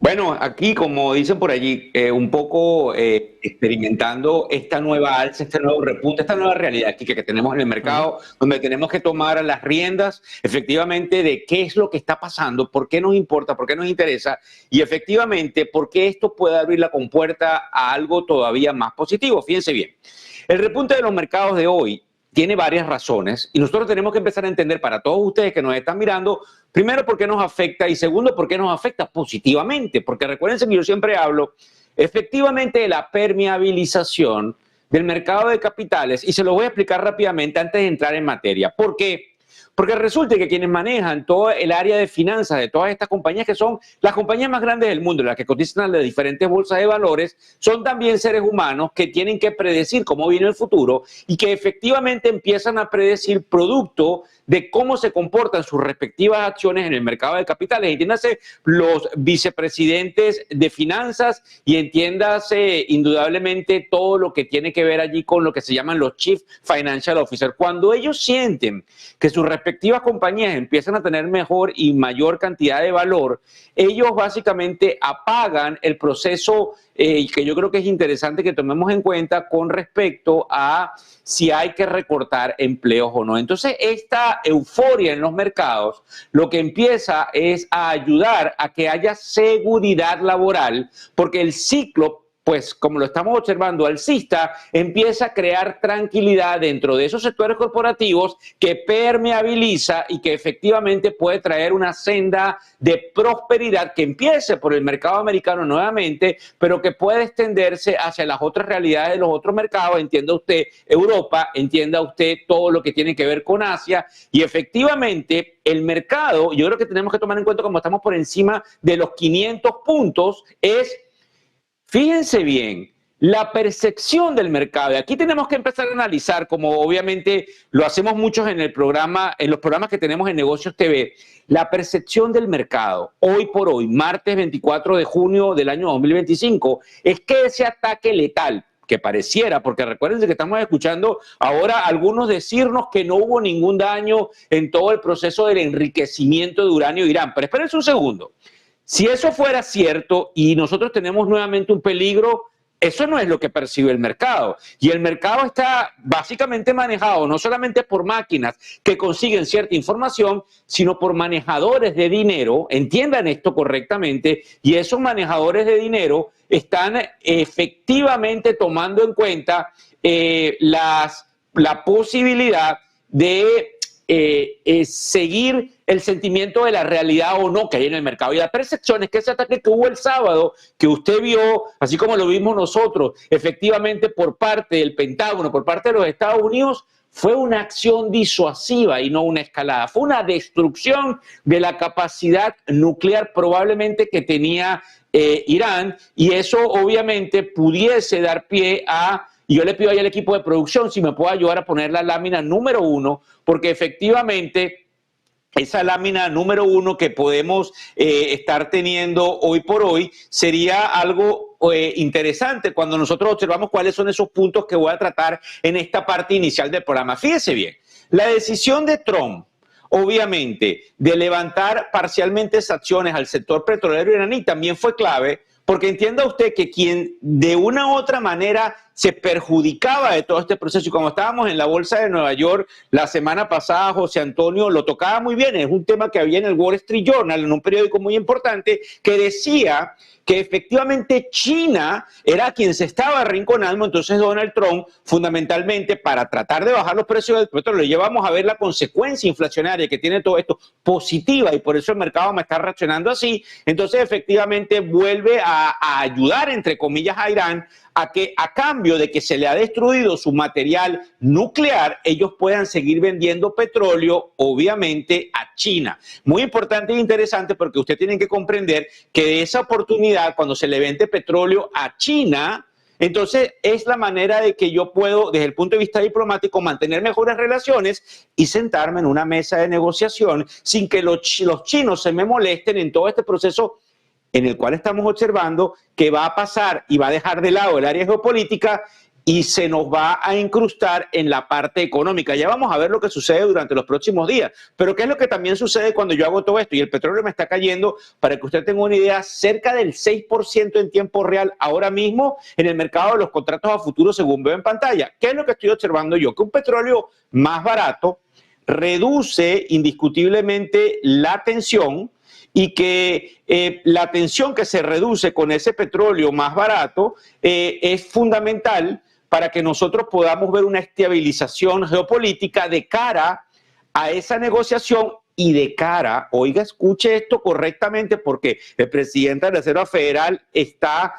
Bueno, aquí, como dicen por allí, un poco experimentando esta nueva alza, este nuevo repunte, esta nueva realidad aquí que tenemos en el Ujú. mercado, donde tenemos que tomar las riendas efectivamente de qué es lo que está pasando, por qué nos importa, por qué nos interesa y efectivamente por qué esto puede abrir la compuerta a algo todavía más positivo. Fíjense bien, el repunte de los mercados de hoy tiene varias razones y nosotros tenemos que empezar a entender para todos ustedes que nos están mirando, primero, por qué nos afecta y segundo, por qué nos afecta positivamente. Porque recuérdense que yo siempre hablo efectivamente de la permeabilización del mercado de capitales y se lo voy a explicar rápidamente antes de entrar en materia. ¿Por qué? Porque resulta que quienes manejan todo el área de finanzas de todas estas compañías, que son las compañías más grandes del mundo, las que cotizan en las diferentes bolsas de valores, son también seres humanos que tienen que predecir cómo viene el futuro y que efectivamente empiezan a predecir producto de cómo se comportan sus respectivas acciones en el mercado de capitales. Entiéndase los vicepresidentes de finanzas y entiéndase indudablemente todo lo que tiene que ver allí con lo que se llaman los Chief Financial Officers. Cuando ellos sienten que sus respectivas compañías empiezan a tener mejor y mayor cantidad de valor, ellos básicamente apagan el proceso que yo creo que es interesante que tomemos en cuenta con respecto a si hay que recortar empleos o no. Entonces, esta euforia en los mercados lo que empieza es a ayudar a que haya seguridad laboral, porque el ciclo, pues como lo estamos observando, alcista, empieza a crear tranquilidad dentro de esos sectores corporativos que permeabiliza y que efectivamente puede traer una senda de prosperidad que empiece por el mercado americano nuevamente, pero que puede extenderse hacia las otras realidades de los otros mercados. Entienda usted Europa, entienda usted todo lo que tiene que ver con Asia y efectivamente el mercado, yo creo que tenemos que tomar en cuenta como estamos por encima de los 500 puntos, fíjense bien, la percepción del mercado. Y aquí tenemos que empezar a analizar, como obviamente lo hacemos muchos en el programa, en los programas que tenemos en Negocios TV, la percepción del mercado, hoy por hoy, martes 24 de junio del año 2025, es que ese ataque letal, que pareciera, porque recuérdense que estamos escuchando ahora algunos decirnos que no hubo ningún daño en todo el proceso del enriquecimiento de uranio de Irán. Pero espérense un segundo. Si eso fuera cierto y nosotros tenemos nuevamente un peligro, eso no es lo que percibe el mercado. Y el mercado está básicamente manejado no solamente por máquinas que consiguen cierta información, sino por manejadores de dinero, entiendan esto correctamente, y esos manejadores de dinero están efectivamente tomando en cuenta la posibilidad de seguir el sentimiento de la realidad o no que hay en el mercado. Y la percepción es que ese ataque que hubo el sábado, que usted vio, así como lo vimos nosotros, efectivamente por parte del Pentágono, por parte de los Estados Unidos, fue una acción disuasiva y no una escalada. Fue una destrucción de la capacidad nuclear probablemente que tenía Irán, y eso obviamente pudiese dar pie a... Y yo le pido ahí al equipo de producción si me puede ayudar a poner la lámina número 1, porque efectivamente esa lámina número 1 que podemos estar teniendo hoy por hoy sería algo interesante cuando nosotros observamos cuáles son esos puntos que voy a tratar en esta parte inicial del programa. Fíjese bien, la decisión de Trump, obviamente, de levantar parcialmente esas acciones al sector petrolero iraní también fue clave, porque entienda usted que quien de una u otra manera se perjudicaba de todo este proceso, y como estábamos en la bolsa de Nueva York la semana pasada, José Antonio lo tocaba muy bien, es un tema que había en el Wall Street Journal, en un periódico muy importante, que decía que efectivamente China era quien se estaba arrinconando. Entonces Donald Trump, fundamentalmente para tratar de bajar los precios del petróleo, ya vamos a ver la consecuencia inflacionaria que tiene todo esto positiva, y por eso el mercado me está reaccionando así. Entonces efectivamente vuelve a ayudar, entre comillas, a Irán a que, a cambio de que se le ha destruido su material nuclear, ellos puedan seguir vendiendo petróleo, obviamente, a China. Muy importante e interesante, porque usted tiene que comprender que de esa oportunidad, cuando se le vende petróleo a China, entonces es la manera de que yo puedo, desde el punto de vista diplomático, mantener mejores relaciones y sentarme en una mesa de negociación sin que los chinos se me molesten en todo este proceso en el cual estamos observando que va a pasar y va a dejar de lado el área geopolítica y se nos va a incrustar en la parte económica. Ya vamos a ver lo que sucede durante los próximos días. Pero ¿qué es lo que también sucede cuando yo hago todo esto? Y el petróleo me está cayendo, para que usted tenga una idea, cerca del 6% en tiempo real ahora mismo en el mercado de los contratos a futuro, según veo en pantalla. ¿Qué es lo que estoy observando yo? Que un petróleo más barato reduce indiscutiblemente la tensión, y que la tensión que se reduce con ese petróleo más barato es fundamental para que nosotros podamos ver una estabilización geopolítica de cara a esa negociación y de cara, oiga, escuche esto correctamente, porque el presidente de la Reserva Federal está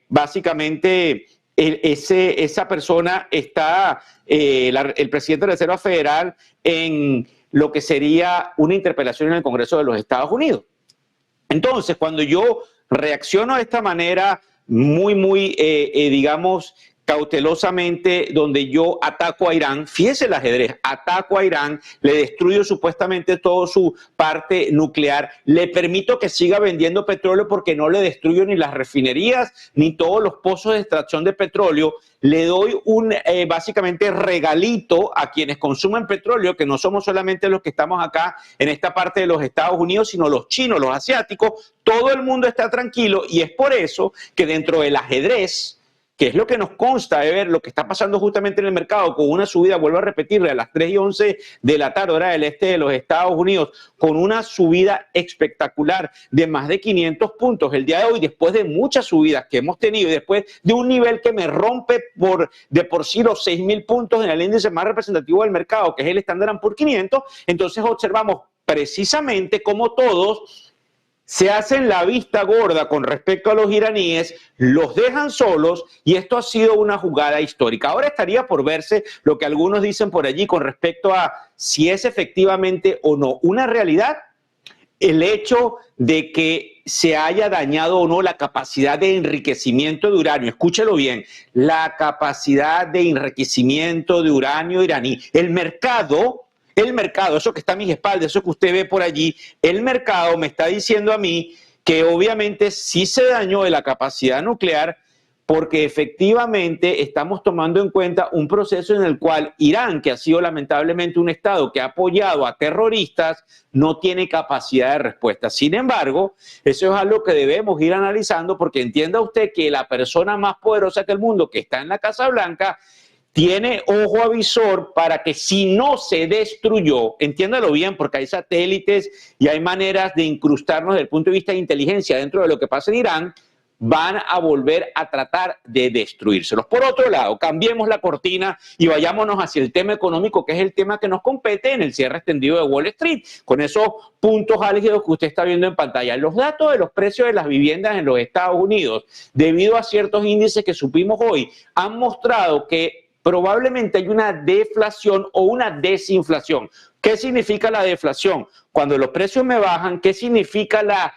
básicamente, esa persona está, el presidente de la Reserva Federal, en lo que sería una interpelación en el Congreso de los Estados Unidos. Entonces, cuando yo reacciono de esta manera muy, digamos, cautelosamente, donde yo ataco a Irán, fíjese el ajedrez, ataco a Irán, le destruyo supuestamente toda su parte nuclear, le permito que siga vendiendo petróleo porque no le destruyo ni las refinerías ni todos los pozos de extracción de petróleo, le doy un básicamente regalito a quienes consumen petróleo, que no somos solamente los que estamos acá en esta parte de los Estados Unidos, sino los chinos, los asiáticos, todo el mundo está tranquilo, y es por eso que dentro del ajedrez, que es lo que nos consta de ver lo que está pasando justamente en el mercado, con una subida, vuelvo a repetirle, a las 3:11 de la tarde, hora del este de los Estados Unidos, con una subida espectacular de más de 500 puntos el día de hoy, después de muchas subidas que hemos tenido y después de un nivel que me rompe de por sí los 6.000 puntos en el índice más representativo del mercado, que es el Standard & Poor's 500, entonces observamos precisamente cómo todos se hacen la vista gorda con respecto a los iraníes, los dejan solos, y esto ha sido una jugada histórica. Ahora estaría por verse lo que algunos dicen por allí con respecto a si es efectivamente o no una realidad el hecho de que se haya dañado o no la capacidad de enriquecimiento de uranio. Escúchelo bien, la capacidad de enriquecimiento de uranio iraní. El mercado, eso que está a mis espaldas, eso que usted ve por allí, el mercado me está diciendo a mí que obviamente sí se dañó de la capacidad nuclear, porque efectivamente estamos tomando en cuenta un proceso en el cual Irán, que ha sido lamentablemente un Estado que ha apoyado a terroristas, no tiene capacidad de respuesta. Sin embargo, eso es algo que debemos ir analizando, porque entienda usted que la persona más poderosa del mundo, que está en la Casa Blanca, tiene ojo avisor para que si no se destruyó, entiéndalo bien, porque hay satélites y hay maneras de incrustarnos desde el punto de vista de inteligencia dentro de lo que pasa en Irán, van a volver a tratar de destruírselos. Por otro lado, cambiemos la cortina y vayámonos hacia el tema económico, que es el tema que nos compete en el cierre extendido de Wall Street, con esos puntos álgidos que usted está viendo en pantalla. Los datos de los precios de las viviendas en los Estados Unidos, debido a ciertos índices que supimos hoy, han mostrado que probablemente hay una deflación o una desinflación. ¿Qué significa la deflación? Cuando los precios me bajan. ¿Qué significa la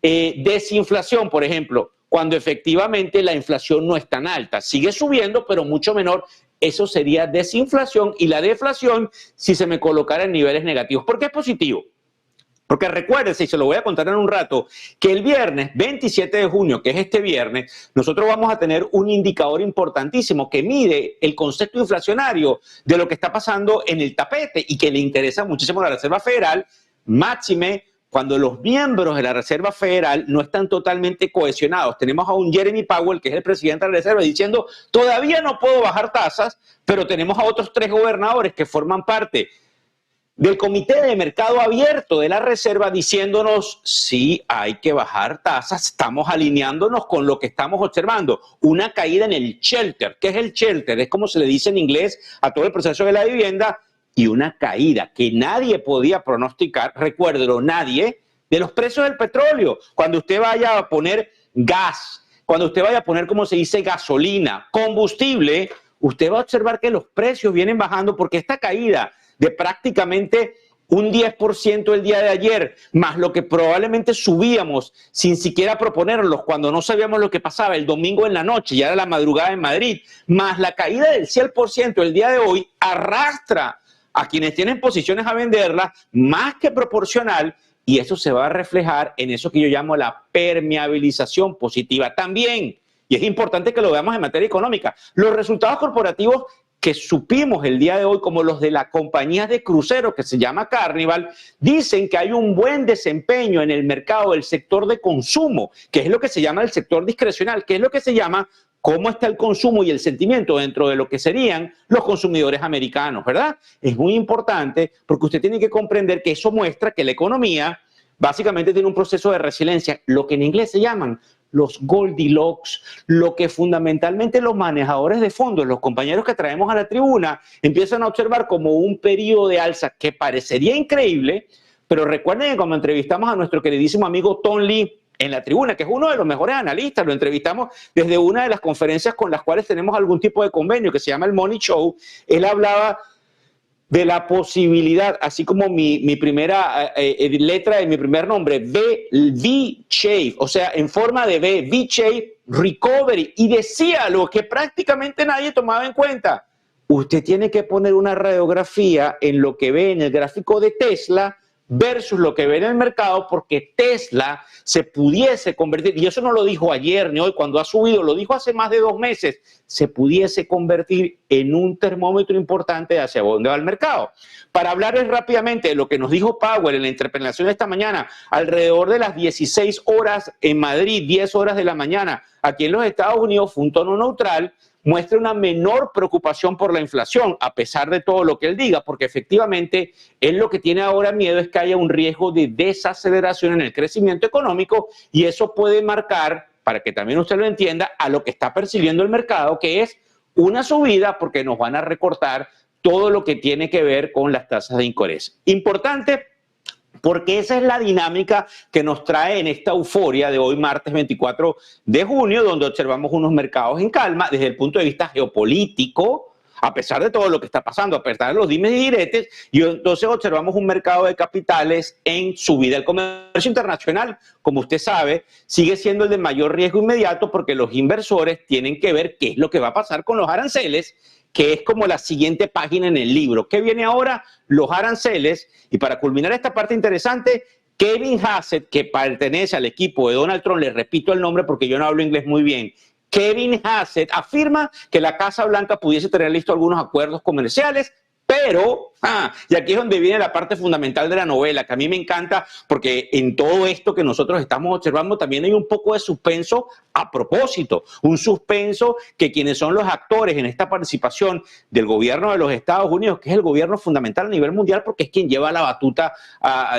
desinflación? Por ejemplo, cuando efectivamente la inflación no es tan alta. Sigue subiendo, pero mucho menor. Eso sería desinflación, y la deflación si se me colocara en niveles negativos. ¿Por qué es positivo? Porque recuérdense, y se lo voy a contar en un rato, que el viernes 27 de junio, que es este viernes, nosotros vamos a tener un indicador importantísimo que mide el concepto inflacionario de lo que está pasando en el tapete y que le interesa muchísimo a la Reserva Federal, máxime cuando los miembros de la Reserva Federal no están totalmente cohesionados. Tenemos a un Jeremy Powell, que es el presidente de la Reserva, diciendo, todavía no puedo bajar tasas, pero tenemos a otros 3 gobernadores que forman parte del Comité de Mercado Abierto de la Reserva diciéndonos, sí, hay que bajar tasas, estamos alineándonos con lo que estamos observando, una caída en el shelter. ¿Qué es el shelter? Es como se le dice en inglés a todo el proceso de la vivienda, y una caída que nadie podía pronosticar, recuérdelo, nadie, de los precios del petróleo. Cuando usted vaya a poner gas, cuando usted vaya a poner, como se dice, gasolina, combustible, usted va a observar que los precios vienen bajando, porque esta caída de prácticamente un 10% el día de ayer, más lo que probablemente subíamos sin siquiera proponerlos cuando no sabíamos lo que pasaba el domingo en la noche, ya era la madrugada en Madrid, más la caída del 100% el día de hoy, arrastra a quienes tienen posiciones a venderlas más que proporcional, y eso se va a reflejar en eso que yo llamo la permeabilización positiva. También, y es importante que lo veamos en materia económica. Los resultados corporativos que supimos el día de hoy, como los de la compañía de cruceros que se llama Carnival, dicen que hay un buen desempeño en el mercado del sector de consumo, que es lo que se llama el sector discrecional, que es lo que se llama cómo está el consumo y el sentimiento dentro de lo que serían los consumidores americanos, ¿verdad? Es muy importante porque usted tiene que comprender que eso muestra que la economía básicamente tiene un proceso de resiliencia, lo que en inglés se llaman los Goldilocks, lo que fundamentalmente los manejadores de fondos, los compañeros que traemos a la tribuna, empiezan a observar como un periodo de alza que parecería increíble, pero recuerden que cuando entrevistamos a nuestro queridísimo amigo Tom Lee en la tribuna, que es uno de los mejores analistas, lo entrevistamos desde una de las conferencias con las cuales tenemos algún tipo de convenio que se llama el Money Show, él hablaba de la posibilidad, así como mi primera letra de mi primer nombre, V-Shape, o sea, en forma de V-Shape Recovery, y decía lo que prácticamente nadie tomaba en cuenta. Usted tiene que poner una radiografía en lo que ve en el gráfico de Tesla versus lo que ve en el mercado, porque Tesla se pudiese convertir, y eso no lo dijo ayer ni hoy cuando ha subido, lo dijo hace más de 2 meses, se pudiese convertir en un termómetro importante hacia dónde va el mercado. Para hablarles rápidamente de lo que nos dijo Powell en la interpelación de esta mañana, alrededor de las 16 horas en Madrid, 10 horas de la mañana, aquí en los Estados Unidos, fue un tono neutral, muestra una menor preocupación por la inflación, a pesar de todo lo que él diga, porque efectivamente él lo que tiene ahora miedo es que haya un riesgo de desaceleración en el crecimiento económico, y eso puede marcar, para que también usted lo entienda, a lo que está percibiendo el mercado, que es una subida porque nos van a recortar todo lo que tiene que ver con las tasas de interés. Importante, porque esa es la dinámica que nos trae en esta euforia de hoy, martes 24 de junio, donde observamos unos mercados en calma desde el punto de vista geopolítico, a pesar de todo lo que está pasando, a pesar de los dimes y diretes, y entonces observamos un mercado de capitales en subida. El comercio internacional, como usted sabe, sigue siendo el de mayor riesgo inmediato porque los inversores tienen que ver qué es lo que va a pasar con los aranceles, que es como la siguiente página en el libro. ¿Qué viene ahora? Los aranceles. Y para culminar esta parte interesante, Kevin Hassett, que pertenece al equipo de Donald Trump, le repito el nombre porque yo no hablo inglés muy bien, Kevin Hassett afirma que la Casa Blanca pudiese tener listos algunos acuerdos comerciales, pero, y aquí es donde viene la parte fundamental de la novela, que a mí me encanta, porque en todo esto que nosotros estamos observando también hay un poco de suspenso a propósito, un suspenso que quienes son los actores en esta participación del gobierno de los Estados Unidos, que es el gobierno fundamental a nivel mundial, porque es quien lleva la batuta,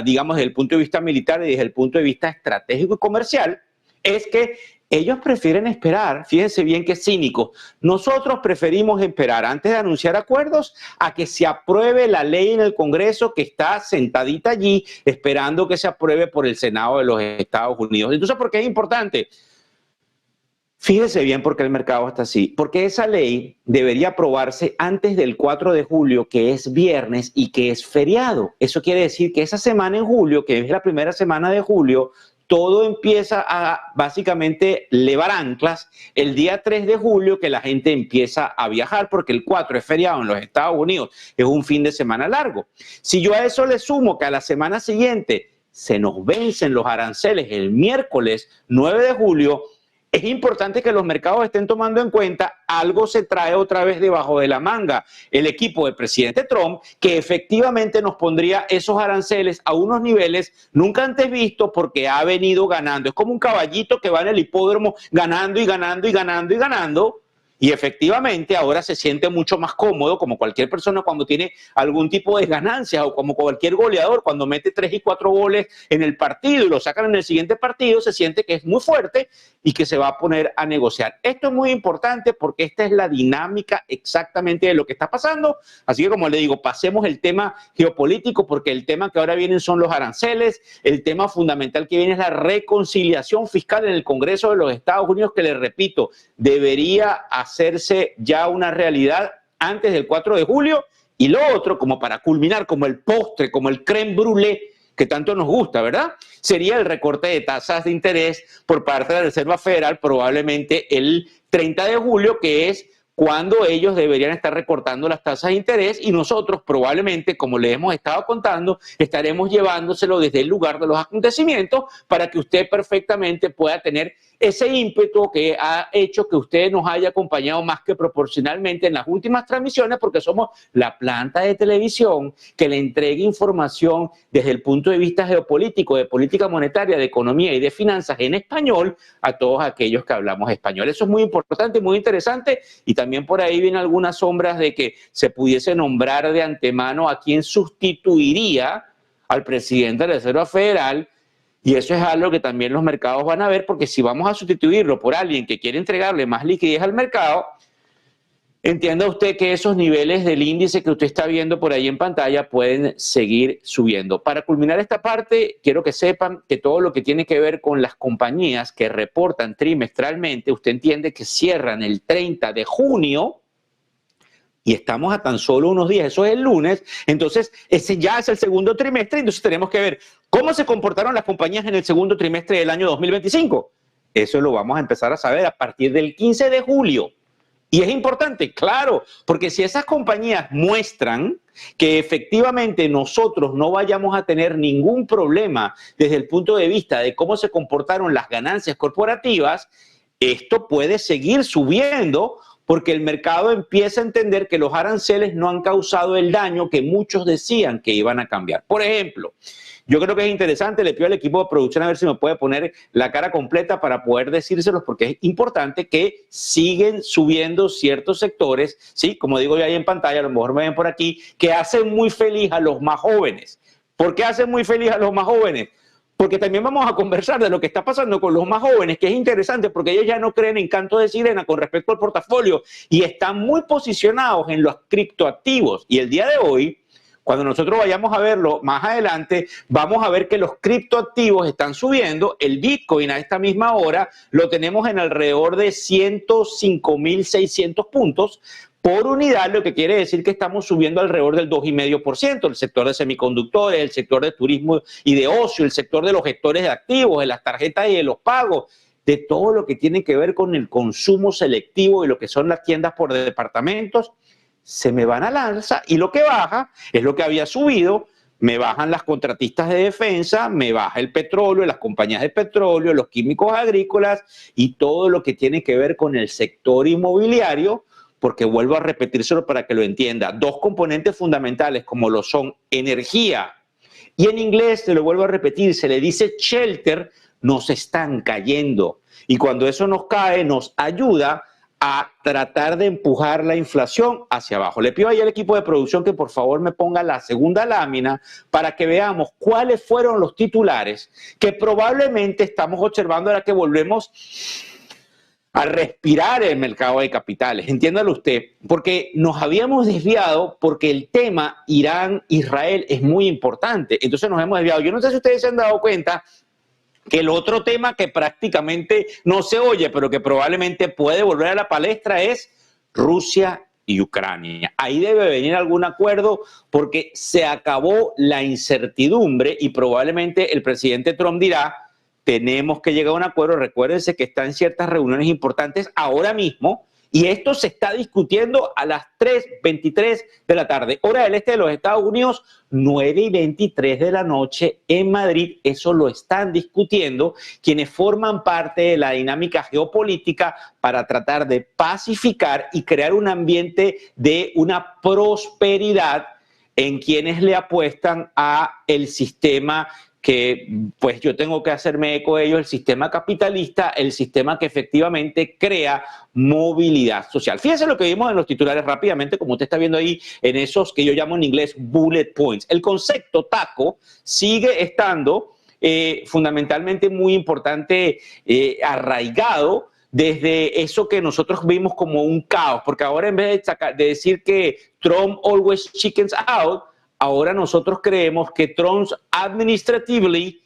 digamos, desde el punto de vista militar y desde el punto de vista estratégico y comercial, es que ellos prefieren esperar, fíjense bien qué cínicos. Nosotros preferimos esperar antes de anunciar acuerdos a que se apruebe la ley en el Congreso que está sentadita allí esperando que se apruebe por el Senado de los Estados Unidos. Entonces, ¿por qué es importante? Fíjese bien por qué el mercado está así. Porque esa ley debería aprobarse antes del 4 de julio, que es viernes y que es feriado. Eso quiere decir que esa semana en julio, que es la primera semana de julio, todo empieza a básicamente levar anclas el día 3 de julio, que la gente empieza a viajar porque el 4 es feriado en los Estados Unidos, es un fin de semana largo. Si yo a eso le sumo que a la semana siguiente se nos vencen los aranceles el miércoles 9 de julio, es importante que los mercados estén tomando en cuenta algo se trae otra vez debajo de la manga el equipo del presidente Trump, que efectivamente nos pondría esos aranceles a unos niveles nunca antes vistos porque ha venido ganando. Es como un caballito que va en el hipódromo ganando y ganando y ganando y ganando. Y efectivamente ahora se siente mucho más cómodo, como cualquier persona cuando tiene algún tipo de ganancia, o como cualquier goleador cuando mete 3 y 4 goles en el partido y lo sacan en el siguiente partido, se siente que es muy fuerte y que se va a poner a negociar. Esto es muy importante porque esta es la dinámica exactamente de lo que está pasando. Así que, como le digo, pasemos el tema geopolítico, porque el tema que ahora vienen son los aranceles. El tema fundamental que viene es la reconciliación fiscal en el Congreso de los Estados Unidos, que, les repito, debería hacerse ya una realidad antes del 4 de julio. Y lo otro, como para culminar, como el postre, como el crème brûlée que tanto nos gusta, ¿verdad? Sería el recorte de tasas de interés por parte de la Reserva Federal, probablemente el 30 de julio, que es cuando ellos deberían estar recortando las tasas de interés y nosotros probablemente, como les hemos estado contando, estaremos llevándoselo desde el lugar de los acontecimientos para que usted perfectamente pueda tener ese ímpetu que ha hecho que usted nos haya acompañado más que proporcionalmente en las últimas transmisiones, porque somos la planta de televisión que le entrega información desde el punto de vista geopolítico, de política monetaria, de economía y de finanzas en español a todos aquellos que hablamos español. Eso es muy importante, muy interesante, y también por ahí vienen algunas sombras de que se pudiese nombrar de antemano a quien sustituiría al presidente de la Reserva Federal. Y eso es algo que también los mercados van a ver, porque si vamos a sustituirlo por alguien que quiere entregarle más liquidez al mercado, entienda usted que esos niveles del índice que usted está viendo por ahí en pantalla pueden seguir subiendo. Para culminar esta parte, quiero que sepan que todo lo que tiene que ver con las compañías que reportan trimestralmente, usted entiende que cierran el 30 de junio, y estamos a tan solo unos días, eso es el lunes, entonces ese ya es el segundo trimestre, entonces tenemos que ver cómo se comportaron las compañías en el segundo trimestre del año 2025. Eso lo vamos a empezar a saber a partir del 15 de julio. Y es importante, claro, porque si esas compañías muestran que efectivamente nosotros no vayamos a tener ningún problema desde el punto de vista de cómo se comportaron las ganancias corporativas, esto puede seguir subiendo, porque el mercado empieza a entender que los aranceles no han causado el daño que muchos decían que iban a cambiar. Por ejemplo, yo creo que es interesante, le pido al equipo de producción a ver si me puede poner la cara completa para poder decírselos, porque es importante que siguen subiendo ciertos sectores, ¿sí? Como digo yo ahí en pantalla, a lo mejor me ven por aquí, que hacen muy feliz a los más jóvenes. ¿Por qué hacen muy feliz a los más jóvenes? Porque también vamos a conversar de lo que está pasando con los más jóvenes, que es interesante porque ellos ya no creen en canto de sirena con respecto al portafolio y están muy posicionados en los criptoactivos. Y el día de hoy, cuando nosotros vayamos a verlo más adelante, vamos a ver que los criptoactivos están subiendo. El Bitcoin a esta misma hora lo tenemos en alrededor de 105.600 puntos por unidad, lo que quiere decir que estamos subiendo alrededor del 2,5%. El sector de semiconductores, el sector de turismo y de ocio, el sector de los gestores de activos, de las tarjetas y de los pagos, de todo lo que tiene que ver con el consumo selectivo y lo que son las tiendas por departamentos, se me van al alza, y lo que baja es lo que había subido. Me bajan las contratistas de defensa, me baja el petróleo, las compañías de petróleo, los químicos agrícolas y todo lo que tiene que ver con el sector inmobiliario, porque vuelvo a repetírselo para que lo entienda. Dos componentes fundamentales como lo son energía y en inglés, se lo vuelvo a repetir, se le dice shelter, nos están cayendo. Y cuando eso nos cae, nos ayuda a tratar de empujar la inflación hacia abajo. Le pido ahí al equipo de producción que por favor me ponga la segunda lámina para que veamos cuáles fueron los titulares que probablemente estamos observando ahora que volvemos a respirar el mercado de capitales. Entiéndalo usted, porque nos habíamos desviado porque el tema Irán-Israel es muy importante. Entonces nos hemos desviado. Yo no sé si ustedes se han dado cuenta que el otro tema que prácticamente no se oye, pero que probablemente puede volver a la palestra es Rusia y Ucrania. Ahí debe venir algún acuerdo porque se acabó la incertidumbre y probablemente el presidente Trump dirá, tenemos que llegar a un acuerdo. Recuérdense que está en ciertas reuniones importantes ahora mismo y esto se está discutiendo a las 3:23 de la tarde, hora del este de los Estados Unidos, 9:23 de la noche en Madrid. Eso lo están discutiendo quienes forman parte de la dinámica geopolítica para tratar de pacificar y crear un ambiente de una prosperidad en quienes le apuestan a el sistema que pues yo tengo que hacerme eco de ello, el sistema capitalista, el sistema que efectivamente crea movilidad social. Fíjense lo que vimos en los titulares rápidamente, como usted está viendo ahí en esos que yo llamo en inglés bullet points. El concepto taco sigue estando fundamentalmente muy importante, arraigado desde eso que nosotros vimos como un caos, porque ahora en vez de decir que Trump always chickens out, ahora nosotros creemos que Trump administratively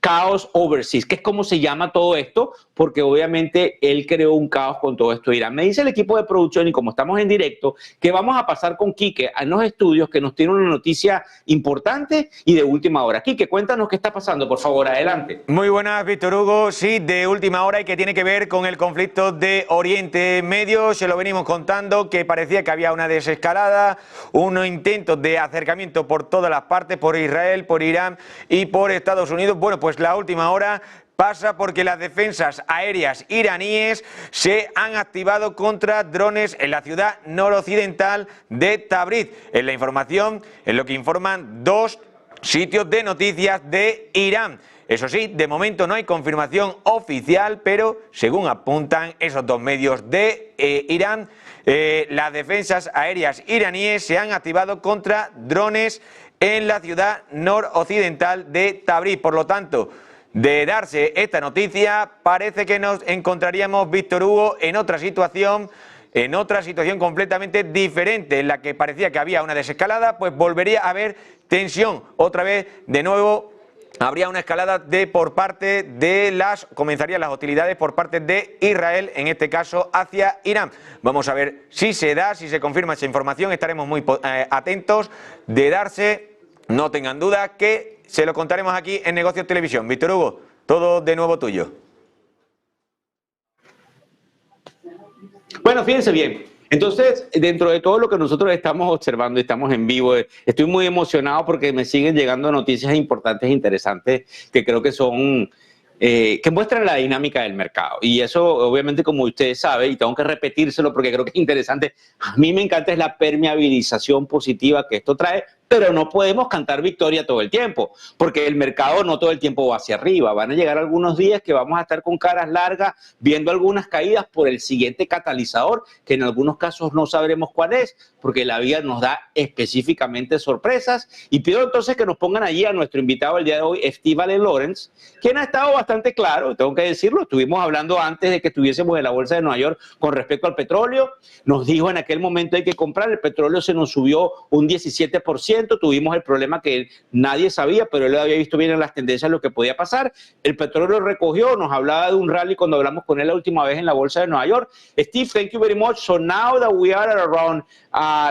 Chaos Overseas, que es como se llama todo esto, porque obviamente él creó un caos con todo esto de Irán. Me dice el equipo de producción, y como estamos en directo, que vamos a pasar con Quique a los estudios, que nos tiene una noticia importante y de última hora. Quique, cuéntanos qué está pasando, por favor, adelante. Muy buenas, Víctor Hugo. Sí, de última hora y que tiene que ver con el conflicto de Oriente Medio. Se lo venimos contando, que parecía que había una desescalada, unos intentos de acercamiento por todas las partes, por Israel, por Irán y por Estados Unidos. Bueno, pues la última hora pasa porque las defensas aéreas iraníes se han activado contra drones en la ciudad noroccidental de Tabriz. En la información, en lo que informan dos sitios de noticias de Irán. Eso sí, de momento no hay confirmación oficial, pero según apuntan esos dos medios de Irán, las defensas aéreas iraníes se han activado contra drones en la ciudad noroccidental de Tabriz. Por lo tanto, de darse esta noticia, parece que nos encontraríamos, Víctor Hugo, en otra situación completamente diferente, en la que parecía que había una desescalada, pues volvería a haber tensión. Otra vez, de nuevo, habría una escalada por parte de comenzarían las hostilidades por parte de Israel, en este caso hacia Irán. Vamos a ver si se da, si se confirma esa información, estaremos muy atentos. De darse, no tengan duda que se lo contaremos aquí en Negocios Televisión. Víctor Hugo, todo de nuevo tuyo. Bueno, fíjense bien. Entonces, dentro de todo lo que nosotros estamos observando, estamos en vivo, estoy muy emocionado porque me siguen llegando noticias importantes e interesantes que creo que son, que muestran la dinámica del mercado. Y eso, obviamente, como ustedes saben, y tengo que repetírselo porque creo que es interesante, a mí me encanta es la permeabilización positiva que esto trae, pero no podemos cantar victoria todo el tiempo, porque el mercado no todo el tiempo va hacia arriba. Van a llegar algunos días que vamos a estar con caras largas, viendo algunas caídas por el siguiente catalizador, que en algunos casos no sabremos cuál es, porque la vida nos da específicamente sorpresas. Y pido entonces que nos pongan allí a nuestro invitado el día de hoy, Steve Allen Lawrence, quien ha estado bastante claro, tengo que decirlo, estuvimos hablando antes de que estuviésemos en la bolsa de Nueva York con respecto al petróleo, nos dijo en aquel momento hay que comprar, el petróleo se nos subió un 17%, tuvimos el problema que nadie sabía, pero él había visto bien en las tendencias lo que podía pasar. El petróleo recogió, nos hablaba de un rally cuando hablamos con él la última vez en la bolsa de Nueva York. Steve, thank you very much. So now that we are at around,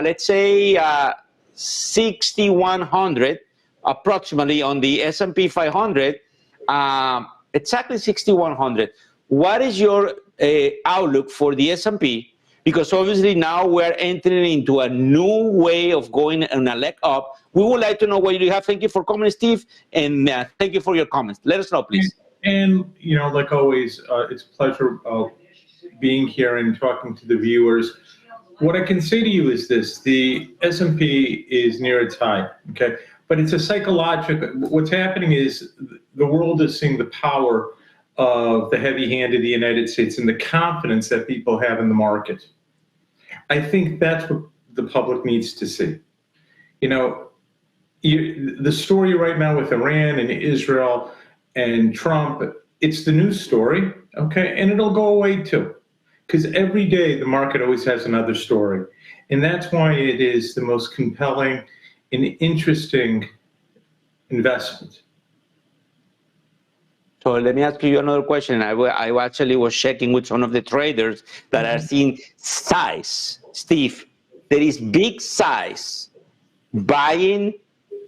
let's say, 6,100 approximately on the S&P 500, exactly 6,100. What is your outlook for the S&P? Because obviously now we're entering into a new way of going on a leg up. We would like to know what you have. Thank you for coming, Steve, and thank you for your comments. Let us know, please. And you know, like always, it's a pleasure being here and talking to the viewers. What I can say to you is this: the S&P is near its high, okay? But it's a psychological. What's happening is the world is seeing the power of the heavy hand of the United States and the confidence that people have in the market. I think that's what the public needs to see. You know, the story right now with Iran and Israel and Trump, it's the news story, okay? And it'll go away too, because every day the market always has another story. And that's why it is the most compelling and interesting investment. So let me ask you another question. I actually was checking with some of the traders that are seeing size. Steve, there is big size buying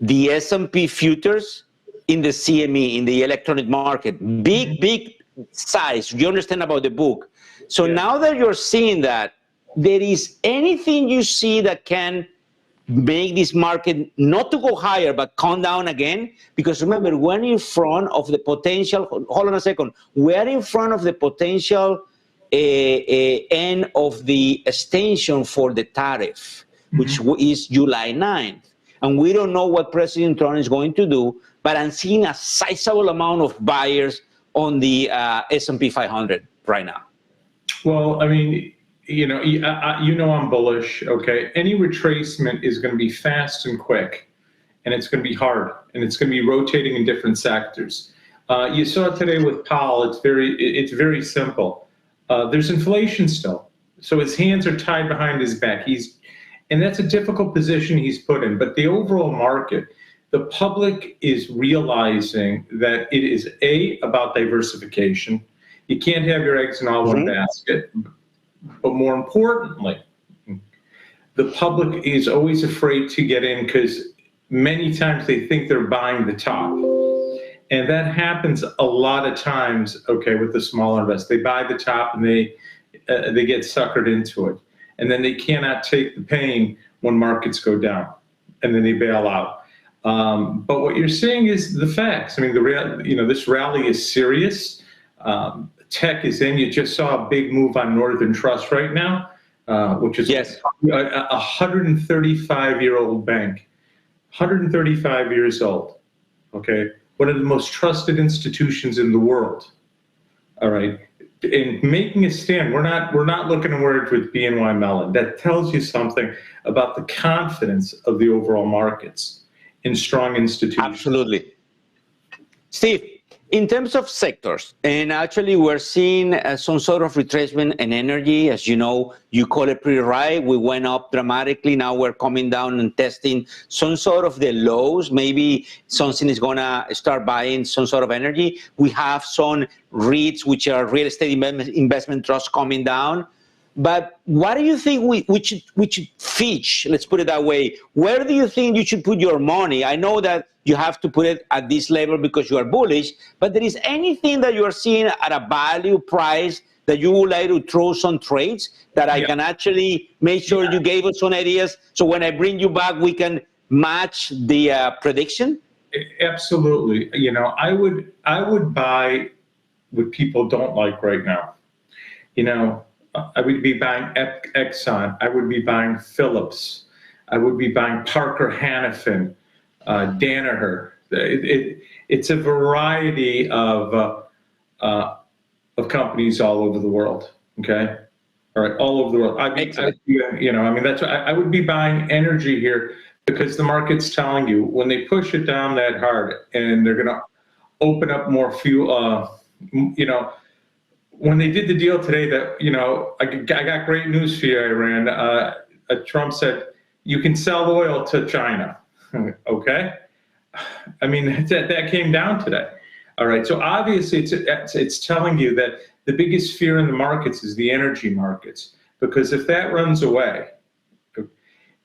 the S&P futures in the CME, in the electronic market. Big size. You understand about the book. So now that you're seeing that, there is anything you see that can make this market not to go higher, but come down again? Because remember, we're in front of the potential, hold on a second, we're in front of the potential end of the extension for the tariff, which is July 9th. And we don't know what President Trump is going to do, but I'm seeing a sizable amount of buyers on the S&P 500 right now. Well, I mean, you know I'm bullish, okay? Any retracement is going to be fast and quick, and it's going to be hard, and it's going to be rotating in different sectors. You saw it today with Powell. It's very simple. There's inflation still, so his hands are tied behind his back. And that's a difficult position he's put in. But the overall market, the public is realizing that it is about diversification. You can't have your eggs in all one basket. But more importantly, the public is always afraid to get in because many times they think they're buying the top. And that happens a lot of times, okay, with the smaller investors. They buy the top and they get suckered into it. And then they cannot take the pain when markets go down. And then they bail out. But what you're seeing is the facts. I mean, this rally is serious. Tech is in. You just saw a big move on Northern Trust right now, which is a 135-year-old bank. 135 years old, okay? One of the most trusted institutions in the world, all right? In making a stand, we're not looking to work with BNY Mellon. That tells you something about the confidence of the overall markets in strong institutions. Absolutely. Steve, in terms of sectors, and actually we're seeing some sort of retracement in energy. As you know, you call it pretty right. We went up dramatically. Now we're coming down and testing some sort of the lows. Maybe something is going to start buying some sort of energy. We have some REITs, which are real estate investment trusts, coming down. But what do you think we should Fitch, let's put it that way, where do you think you should put your money? I know that you have to put it at this level because you are bullish, but there is anything that you are seeing at a value price that you would like to throw some trades that I can actually make sure you gave us some ideas so when I bring you back, we can match the prediction? Absolutely. You know, I would buy what people don't like right now. You know, I would be buying Exxon. I would be buying Phillips. I would be buying Parker Hannifin, Danaher. It's a variety of companies all over the world. Okay, all right, all over the world. I mean, that's why I would be buying energy here because the market's telling you when they push it down that hard and they're going to open up more fuel. When they did the deal today, that I got great news for you, Iran. Trump said you can sell oil to China. Okay, I mean that came down today. All right, so obviously it's telling you that the biggest fear in the markets is the energy markets, because if that runs away,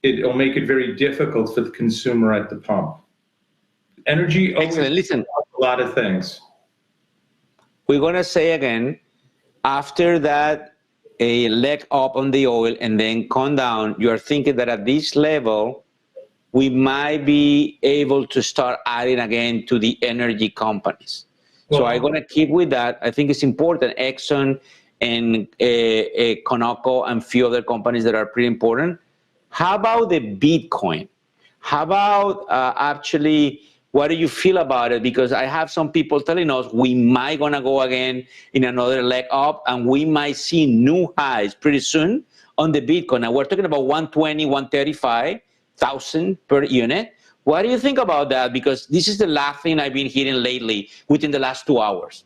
it'll make it very difficult for the consumer at the pump. Energy always Listen, a lot of things. We're gonna say again, after that a leg up on the oil and then come down, you are thinking that at this level, we might be able to start adding again to the energy companies. So I'm going to keep with that. I think it's important. Exxon and Conoco and a few other companies that are pretty important. How about the Bitcoin? How about actually, what do you feel about it? Because I have some people telling us we might going to go again in another leg up and we might see new highs pretty soon on the Bitcoin. Now we're talking about 120, 135,000 per unit. What do you think about that? Because this is the last thing I've been hearing lately within the last 2 hours.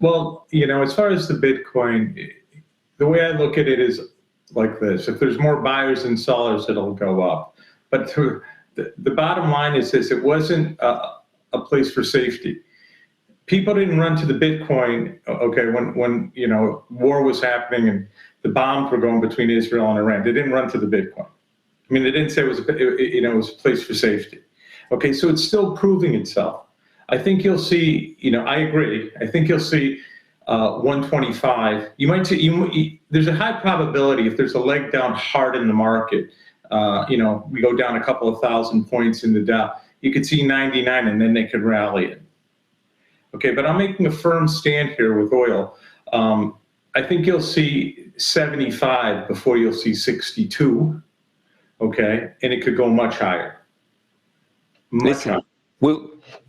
Well, as far as the Bitcoin, the way I look at it is like this. If there's more buyers than sellers, it'll go up. But the bottom line is this: it wasn't a place for safety. People didn't run to the Bitcoin, okay, when war was happening and the bombs were going between Israel and Iran. They didn't run to the Bitcoin. I mean, they didn't say it was a place for safety. Okay, so it's still proving itself. I think you'll see. I agree. I think you'll see 125. You might see. There's a high probability if there's a leg down hard in the market. We go down a couple of thousand points in the Dow. You could see 99, and then they could rally it. Okay, but I'm making a firm stand here with oil. I think you'll see 75 before you'll see 62. Okay, and it could go much higher. Listen, we're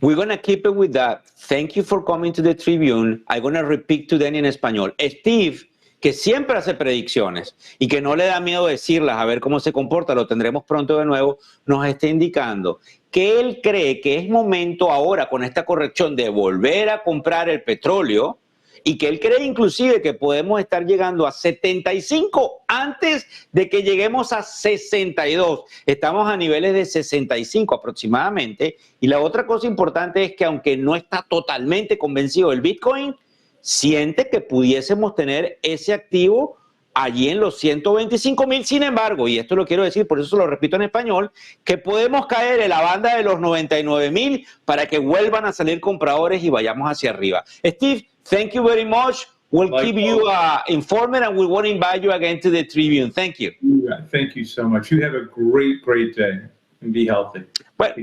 going to keep it with that. Thank you for coming to the Tribune. I'm going to repeat to them en español. Steve, que siempre hace predicciones y que no le da miedo decirlas, a ver cómo se comporta, lo tendremos pronto de nuevo, nos está indicando que él cree que es momento ahora con esta corrección de volver a comprar el petróleo y que él cree inclusive que podemos estar llegando a 75 antes de que lleguemos a 62. Estamos a niveles de 65 aproximadamente. Y la otra cosa importante es que aunque no está totalmente convencido del Bitcoin, siente que pudiésemos tener ese activo allí en los 125,000. Sin embargo, y esto lo quiero decir, por eso lo repito en español, que podemos caer en la banda de los 99,000 para que vuelvan a salir compradores y vayamos hacia arriba. Steve, thank you very much. We'll keep you informed, and we want to invite you again to the Tribune. Thank you. Yeah, thank you so much. You have a great day and be healthy. Bueno,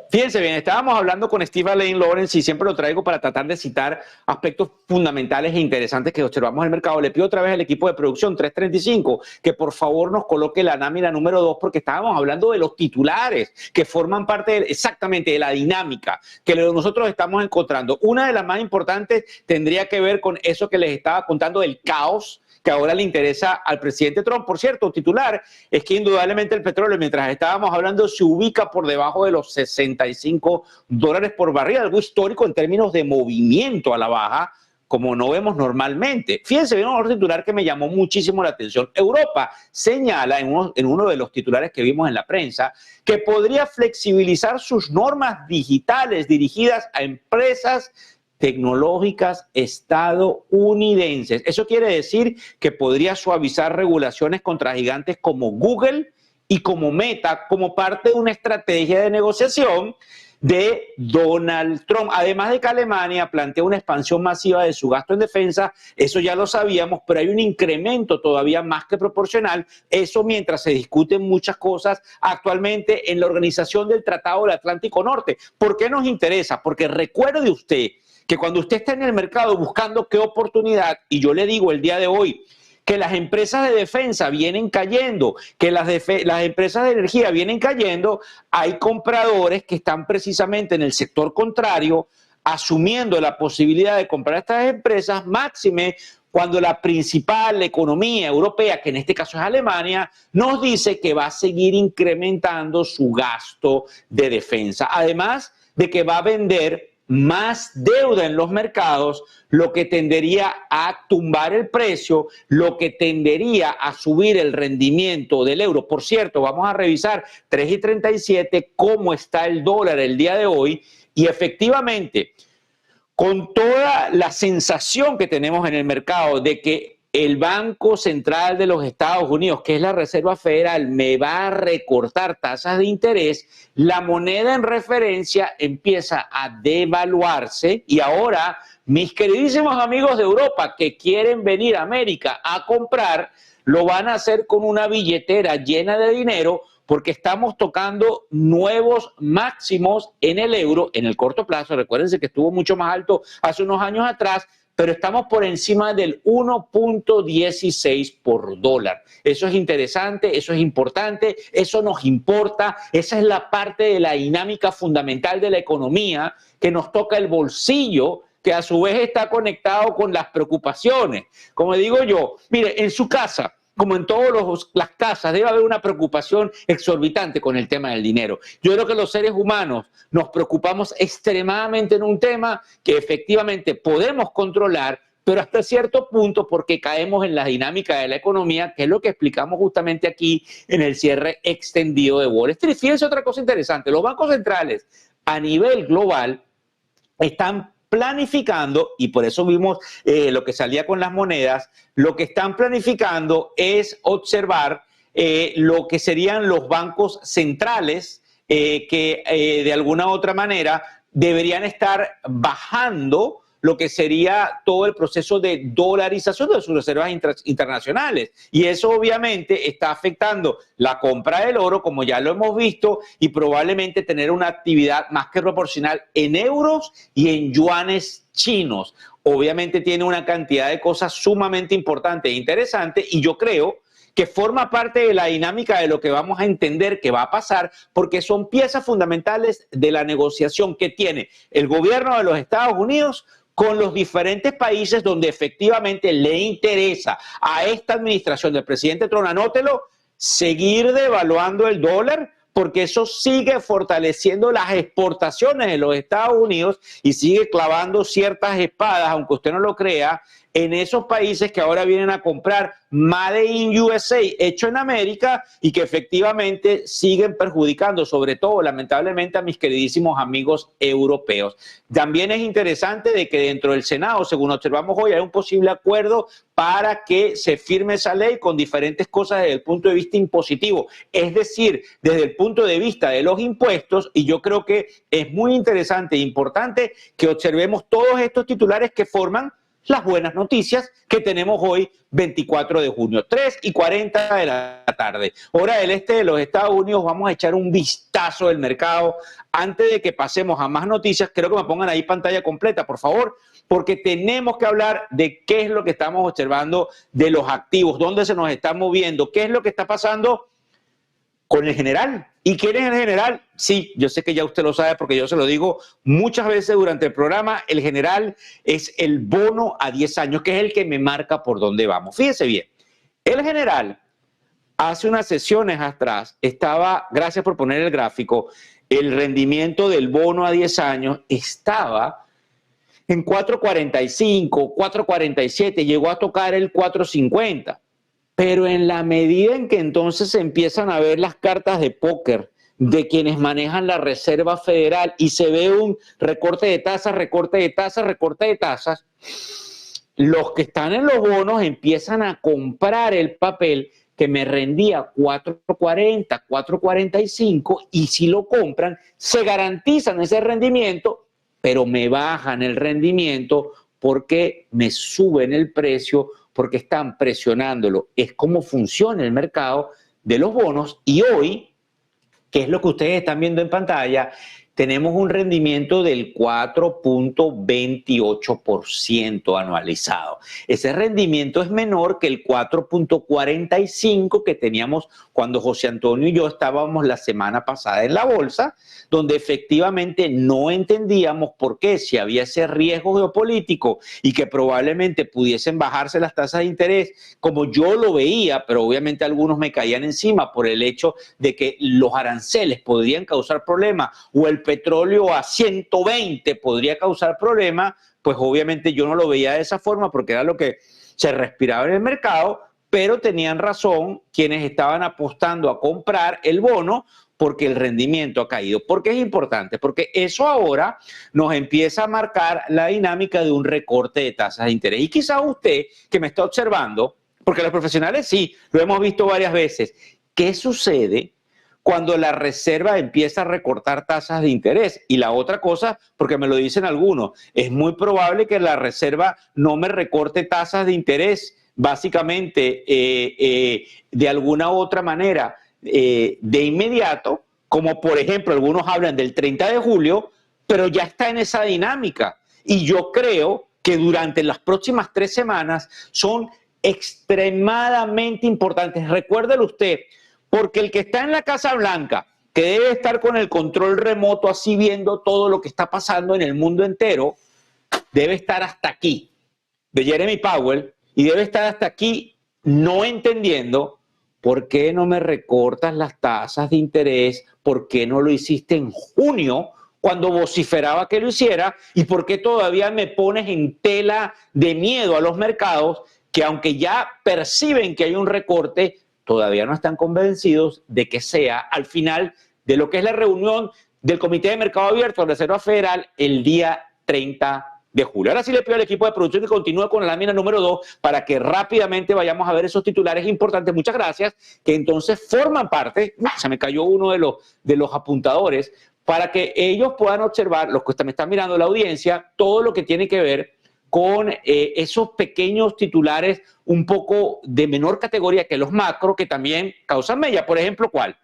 fíjense bien, estábamos hablando con Steve Alain Lawrence y siempre lo traigo para tratar de citar aspectos fundamentales e interesantes que observamos en el mercado. Le pido otra vez al equipo de producción 335 que por favor nos coloque la lámina número 2 porque estábamos hablando de los titulares que forman parte exactamente de la dinámica que nosotros estamos encontrando. Una de las más importantes tendría que ver con eso que les estaba contando del caos que ahora le interesa al presidente Trump. Por cierto, titular es que indudablemente el petróleo, mientras estábamos hablando, se ubica por debajo de los $65 por barril, algo histórico en términos de movimiento a la baja, como no vemos normalmente. Fíjense bien, un titular que me llamó muchísimo la atención. Europa señala en uno de los titulares que vimos en la prensa que podría flexibilizar sus normas digitales dirigidas a empresas tecnológicas estadounidenses. Eso quiere decir que podría suavizar regulaciones contra gigantes como Google y como Meta como parte de una estrategia de negociación de Donald Trump. Además de que Alemania plantea una expansión masiva de su gasto en defensa, eso ya lo sabíamos, pero hay un incremento todavía más que proporcional, eso mientras se discuten muchas cosas actualmente en la Organización del Tratado del Atlántico Norte. ¿Por qué nos interesa? Porque recuerde usted que cuando usted está en el mercado buscando qué oportunidad, y yo le digo el día de hoy, que las empresas de defensa vienen cayendo, que las empresas de energía vienen cayendo, hay compradores que están precisamente en el sector contrario, asumiendo la posibilidad de comprar estas empresas, máxime cuando la principal economía europea, que en este caso es Alemania, nos dice que va a seguir incrementando su gasto de defensa. Además de que va a vender más deuda en los mercados, lo que tendería a tumbar el precio, lo que tendería a subir el rendimiento del euro. Por cierto, vamos a revisar 3.37 cómo está el dólar el día de hoy y efectivamente, con toda la sensación que tenemos en el mercado de que el Banco Central de los Estados Unidos, que es la Reserva Federal, me va a recortar tasas de interés, la moneda en referencia empieza a devaluarse y ahora mis queridísimos amigos de Europa que quieren venir a América a comprar, lo van a hacer con una billetera llena de dinero porque estamos tocando nuevos máximos en el euro en el corto plazo. Recuérdense que estuvo mucho más alto hace unos años atrás, pero estamos por encima del 1.16 por dólar. Eso es interesante, eso es importante, eso nos importa, esa es la parte de la dinámica fundamental de la economía que nos toca el bolsillo, que a su vez está conectado con las preocupaciones. Como digo yo, mire, en su casa, como en todas las casas, debe haber una preocupación exorbitante con el tema del dinero. Yo creo que los seres humanos nos preocupamos extremadamente en un tema que efectivamente podemos controlar, pero hasta cierto punto porque caemos en la dinámica de la economía, que es lo que explicamos justamente aquí en el cierre extendido de Wall Street. Fíjense otra cosa interesante, los bancos centrales a nivel global están planificando, y por eso vimos lo que salía con las monedas, lo que están planificando es observar lo que serían los bancos centrales que de alguna u otra manera deberían estar bajando lo que sería todo el proceso de dolarización de sus reservas internacionales. Y eso obviamente está afectando la compra del oro, como ya lo hemos visto, y probablemente tener una actividad más que proporcional en euros y en yuanes chinos. Obviamente tiene una cantidad de cosas sumamente importantes e interesantes, y yo creo que forma parte de la dinámica de lo que vamos a entender que va a pasar, porque son piezas fundamentales de la negociación que tiene el gobierno de los Estados Unidos con los diferentes países donde efectivamente le interesa a esta administración del presidente Trump, anótelo, seguir devaluando el dólar porque eso sigue fortaleciendo las exportaciones de los Estados Unidos y sigue clavando ciertas espadas, aunque usted no lo crea, en esos países que ahora vienen a comprar Made in USA, hecho en América, y que efectivamente siguen perjudicando, sobre todo, lamentablemente, a mis queridísimos amigos europeos. También es interesante de que dentro del Senado, según observamos hoy, hay un posible acuerdo para que se firme esa ley con diferentes cosas desde el punto de vista impositivo, es decir, desde el punto de vista de los impuestos, y yo creo que es muy interesante e importante que observemos todos estos titulares que forman las buenas noticias que tenemos hoy, 24 de junio, 3:40 de la tarde, hora del este de los Estados Unidos. Vamos a echar un vistazo del mercado. Antes de que pasemos a más noticias, quiero que me pongan ahí pantalla completa, por favor, porque tenemos que hablar de qué es lo que estamos observando de los activos, dónde se nos está moviendo, qué es lo que está pasando con el general. ¿Y quién es el general? Sí, yo sé que ya usted lo sabe porque yo se lo digo muchas veces durante el programa. El general es el bono a 10 años, que es el que me marca por dónde vamos. Fíjese bien, el general hace unas sesiones atrás estaba, gracias por poner el gráfico, el rendimiento del bono a 10 años estaba en 4.45, 4.47, llegó a tocar el 4.50. Pero en la medida en que entonces se empiezan a ver las cartas de póker de quienes manejan la Reserva Federal y se ve un recorte de tasas, recorte de tasas, recorte de tasas, los que están en los bonos empiezan a comprar el papel que me rendía 4.40, 4.45, y si lo compran, se garantizan ese rendimiento, pero me bajan el rendimiento porque me suben el precio, porque están presionándolo. Es como funciona el mercado de los bonos, y hoy, que es lo que ustedes están viendo en pantalla, tenemos un rendimiento del 4.28% anualizado. Ese rendimiento es menor que el 4.45% que teníamos cuando José Antonio y yo estábamos la semana pasada en la bolsa, donde efectivamente no entendíamos por qué, si había ese riesgo geopolítico y que probablemente pudiesen bajarse las tasas de interés, como yo lo veía, pero obviamente algunos me caían encima por el hecho de que los aranceles podrían causar problemas, o el petróleo a 120 podría causar problemas, pues obviamente yo no lo veía de esa forma porque era lo que se respiraba en el mercado, pero tenían razón quienes estaban apostando a comprar el bono porque el rendimiento ha caído. ¿Por qué es importante? Porque eso ahora nos empieza a marcar la dinámica de un recorte de tasas de interés. Y quizá usted que me está observando, porque los profesionales sí, lo hemos visto varias veces, ¿qué sucede cuando la Reserva empieza a recortar tasas de interés? Y la otra cosa, porque me lo dicen algunos, es muy probable que la Reserva no me recorte tasas de interés, básicamente de alguna u otra manera, de inmediato, como por ejemplo algunos hablan del 30 de julio, pero ya está en esa dinámica. Y yo creo que durante las próximas 3 semanas son extremadamente importantes. Recuérdelo usted, porque el que está en la Casa Blanca, que debe estar con el control remoto así viendo todo lo que está pasando en el mundo entero, debe estar hasta aquí, de Jeremy Powell, y debe estar hasta aquí no entendiendo por qué no me recortas las tasas de interés, por qué no lo hiciste en junio cuando vociferaba que lo hiciera, y por qué todavía me pones en tela de miedo a los mercados que, aunque ya perciben que hay un recorte, todavía no están convencidos de que sea al final de lo que es la reunión del Comité de Mercado Abierto de la Reserva Federal el día 30 de julio. Ahora sí le pido al equipo de producción que continúe con la lámina número 2 para que rápidamente vayamos a ver esos titulares importantes. Muchas gracias, que entonces forman parte, se me cayó uno de los apuntadores, para que ellos puedan observar, los que me están mirando, la audiencia, todo lo que tiene que ver con esos pequeños titulares un poco de menor categoría que los macro, que también causan mella. Por ejemplo, ¿cuál?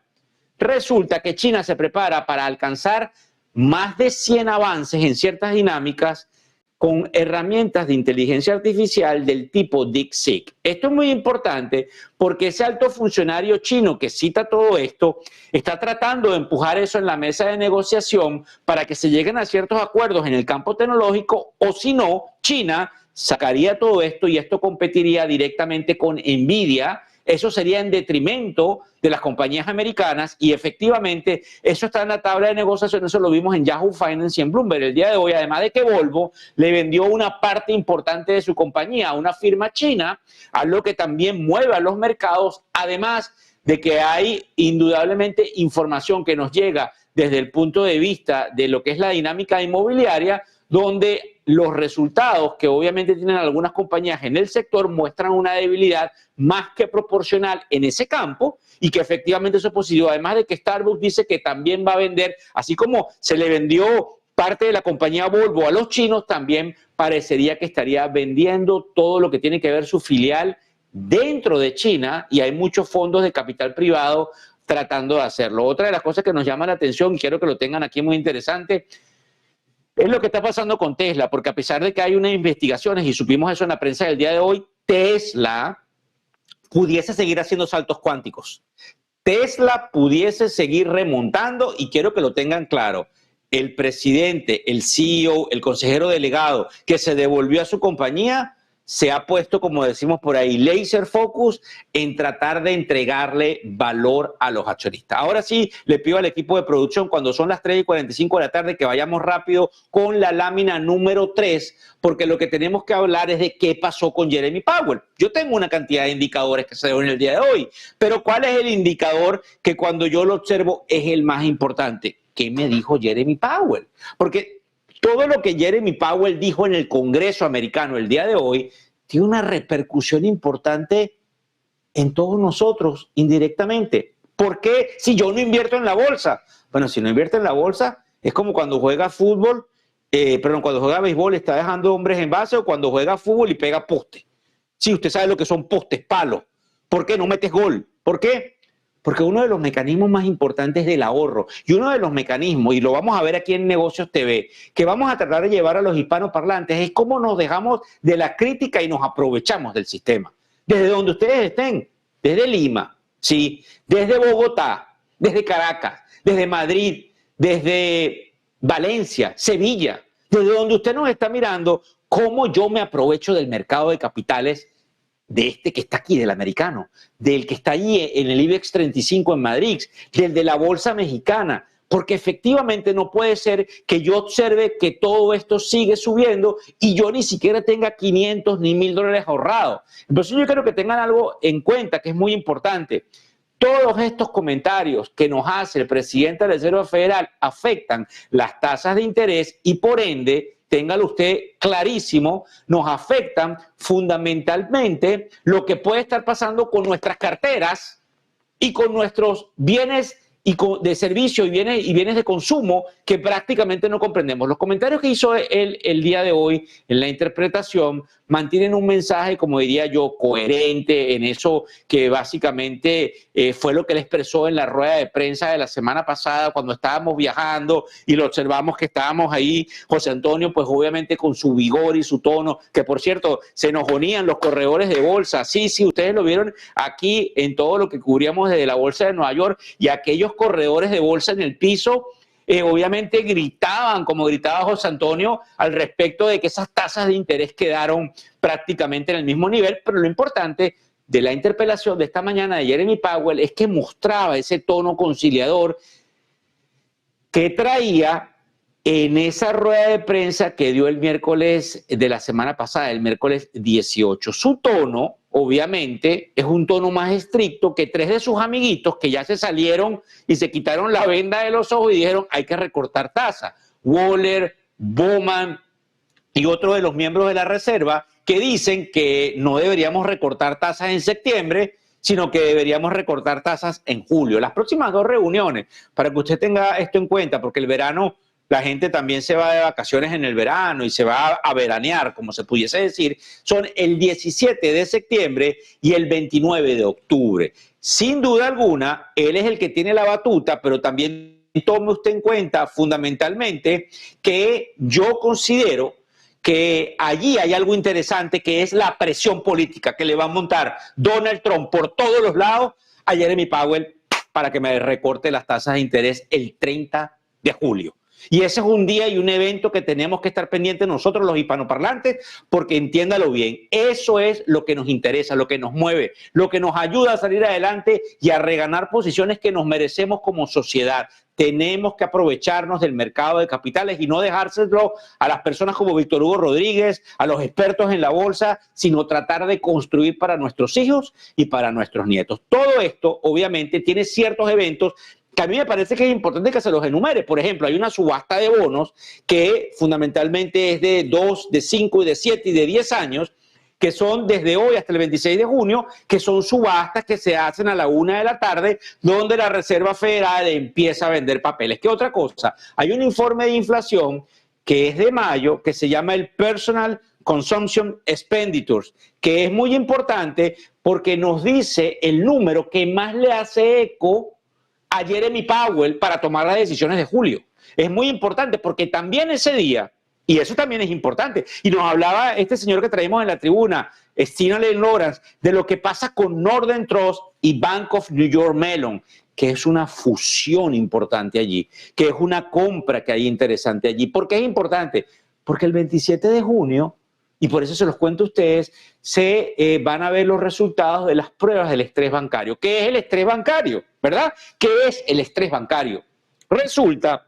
Resulta que China se prepara para alcanzar más de 100 avances en ciertas dinámicas con herramientas de inteligencia artificial del tipo DeepSeek. Esto es muy importante porque ese alto funcionario chino que cita todo esto está tratando de empujar eso en la mesa de negociación para que se lleguen a ciertos acuerdos en el campo tecnológico, o si no, China sacaría todo esto y esto competiría directamente con Nvidia eso sería en detrimento de las compañías americanas y efectivamente eso está en la tabla de negociación, eso lo vimos en Yahoo Finance y en Bloomberg el día de hoy, además de que Volvo le vendió una parte importante de su compañía a una firma china, algo que también mueve a los mercados, además de que hay indudablemente información que nos llega desde el punto de vista de lo que es la dinámica inmobiliaria, donde los resultados que obviamente tienen algunas compañías en el sector muestran una debilidad más que proporcional en ese campo y que efectivamente eso es positivo. Además de que Starbucks dice que también va a vender, así como se le vendió parte de la compañía Volvo a los chinos, también parecería que estaría vendiendo todo lo que tiene que ver su filial dentro de China y hay muchos fondos de capital privado tratando de hacerlo. Otra de las cosas que nos llama la atención, y quiero que lo tengan aquí muy interesante, es lo que está pasando con Tesla, porque a pesar de que hay unas investigaciones, y supimos eso en la prensa del día de hoy, Tesla pudiese seguir haciendo saltos cuánticos. Tesla pudiese seguir remontando, y quiero que lo tengan claro. El presidente, el CEO, el consejero delegado que se devolvió a su compañía, se ha puesto, como decimos por ahí, laser focus en tratar de entregarle valor a los accionistas. Ahora sí, le pido al equipo de producción, cuando son las 3:45 de la tarde, que vayamos rápido con la lámina número 3, porque lo que tenemos que hablar es de qué pasó con Jeremy Powell. Yo tengo una cantidad de indicadores que se ven el día de hoy, pero ¿cuál es el indicador que cuando yo lo observo es el más importante? ¿Qué me dijo Jeremy Powell? Porque todo lo que Jeremy Powell dijo en el Congreso americano el día de hoy tiene una repercusión importante en todos nosotros indirectamente. ¿Por qué si yo no invierto en la bolsa? Bueno, si no invierto en la bolsa es como cuando juega fútbol, cuando juega béisbol está dejando hombres en base o cuando juega fútbol y pega poste. Sí, usted sabe lo que son postes, palos. ¿Por qué no metes gol? ¿Por qué? Porque uno de los mecanismos más importantes del ahorro y uno de los mecanismos, y lo vamos a ver aquí en Negocios TV, que vamos a tratar de llevar a los hispanoparlantes, es cómo nos dejamos de la crítica y nos aprovechamos del sistema. Desde donde ustedes estén, desde Lima, ¿sí? Desde Bogotá, desde Caracas, desde Madrid, desde Valencia, Sevilla, desde donde usted nos está mirando, cómo yo me aprovecho del mercado de capitales de este que está aquí, del americano, del que está allí en el IBEX 35 en Madrid, del de la bolsa mexicana, porque efectivamente no puede ser que yo observe que todo esto sigue subiendo y yo ni siquiera tenga 500 ni $1,000 ahorrados. Entonces yo quiero que tengan algo en cuenta que es muy importante. Todos estos comentarios que nos hace el presidente de la Reserva Federal afectan las tasas de interés y por ende, téngalo usted clarísimo, nos afectan fundamentalmente lo que puede estar pasando con nuestras carteras y con nuestros bienes de servicio y bienes de consumo que prácticamente no comprendemos. Los comentarios que hizo él el día de hoy en la interpretación mantienen un mensaje, como diría yo, coherente en eso que básicamente fue lo que él expresó en la rueda de prensa de la semana pasada cuando estábamos viajando y lo observamos que estábamos ahí, José Antonio, pues obviamente con su vigor y su tono, que por cierto, se enojonían los corredores de bolsa. Sí, ustedes lo vieron aquí en todo lo que cubríamos desde la bolsa de Nueva York y aquellos corredores de bolsa en el piso, obviamente gritaban, como gritaba José Antonio, al respecto de que esas tasas de interés quedaron prácticamente en el mismo nivel, pero lo importante de la interpelación de esta mañana de Jeremy Powell es que mostraba ese tono conciliador que traía en esa rueda de prensa que dio el miércoles de la semana pasada, el miércoles 18. Su tono, obviamente, es un tono más estricto que tres de sus amiguitos que ya se salieron y se quitaron la venda de los ojos y dijeron hay que recortar tasas. Waller, Bowman y otro de los miembros de la Reserva que dicen que no deberíamos recortar tasas en septiembre, sino que deberíamos recortar tasas en julio. Las próximas dos reuniones, para que usted tenga esto en cuenta, porque el verano la gente también se va de vacaciones en el verano y se va a veranear, como se pudiese decir, son el 17 de septiembre y el 29 de octubre. Sin duda alguna, él es el que tiene la batuta, pero también tome usted en cuenta fundamentalmente que yo considero que allí hay algo interesante que es la presión política que le va a montar Donald Trump por todos los lados a Jeremy Powell para que me recorte las tasas de interés el 30 de julio. Y ese es un día y un evento que tenemos que estar pendientes nosotros los hispanoparlantes, porque entiéndalo bien, eso es lo que nos interesa, lo que nos mueve, lo que nos ayuda a salir adelante y a reganar posiciones que nos merecemos como sociedad. Tenemos que aprovecharnos del mercado de capitales y no dejárselo a las personas como Víctor Hugo Rodríguez, a los expertos en la bolsa, sino tratar de construir para nuestros hijos y para nuestros nietos. Todo esto, obviamente, tiene ciertos eventos que a mí me parece que es importante que se los enumere. Por ejemplo, hay una subasta de bonos que fundamentalmente es de 2, de 5, y de 7 y de 10 años, que son desde hoy hasta el 26 de junio, que son subastas que se hacen a la 1 de la tarde, donde la Reserva Federal empieza a vender papeles. ¿Qué otra cosa? Hay un informe de inflación que es de mayo, que se llama el Personal Consumption Expenditures, que es muy importante porque nos dice el número que más le hace eco a Jeremy Powell para tomar las decisiones de julio. Es muy importante porque también ese día, y eso también es importante, y nos hablaba este señor que traímos en la tribuna, Stanley Lawrence, de lo que pasa con Northern Trust y Bank of New York Mellon, que es una fusión importante allí, que es una compra que hay interesante allí. ¿Por qué es importante? Porque el 27 de junio, y por eso se los cuento a ustedes, se van a ver los resultados de las pruebas del estrés bancario. ¿Qué es el estrés bancario? ¿Verdad? ¿Qué es el estrés bancario? Resulta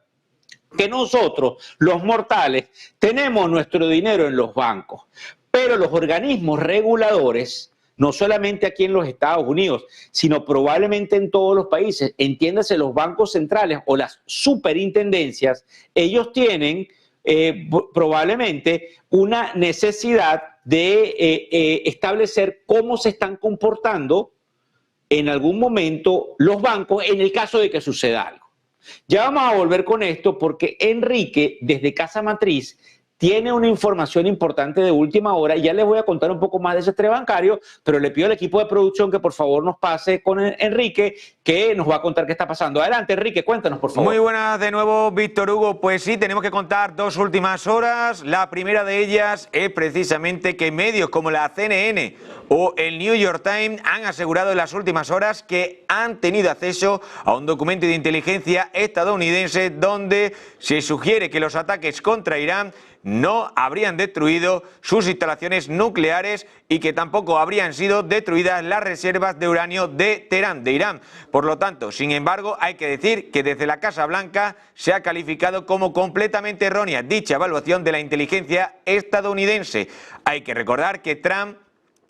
que nosotros, los mortales, tenemos nuestro dinero en los bancos, pero los organismos reguladores, no solamente aquí en los Estados Unidos, sino probablemente en todos los países, entiéndase los bancos centrales o las superintendencias, ellos tienen probablemente una necesidad de establecer cómo se están comportando en algún momento los bancos en el caso de que suceda algo. Ya vamos a volver con esto porque Enrique, desde Casa Matriz, tiene una información importante de última hora y ya les voy a contar un poco más de ese estrés bancario, pero le pido al equipo de producción que por favor nos pase con Enrique, que nos va a contar qué está pasando. Adelante, Enrique, cuéntanos, por favor. Muy buenas de nuevo, Víctor Hugo. Pues sí, tenemos que contar dos últimas horas. La primera de ellas es precisamente que medios como la CNN o el New York Times han asegurado en las últimas horas que han tenido acceso a un documento de inteligencia estadounidense donde se sugiere que los ataques contra Irán no habrían destruido sus instalaciones nucleares y que tampoco habrían sido destruidas las reservas de uranio de Teherán, de Irán. Por lo tanto, sin embargo, hay que decir que desde la Casa Blanca se ha calificado como completamente errónea dicha evaluación de la inteligencia estadounidense. Hay que recordar que Trump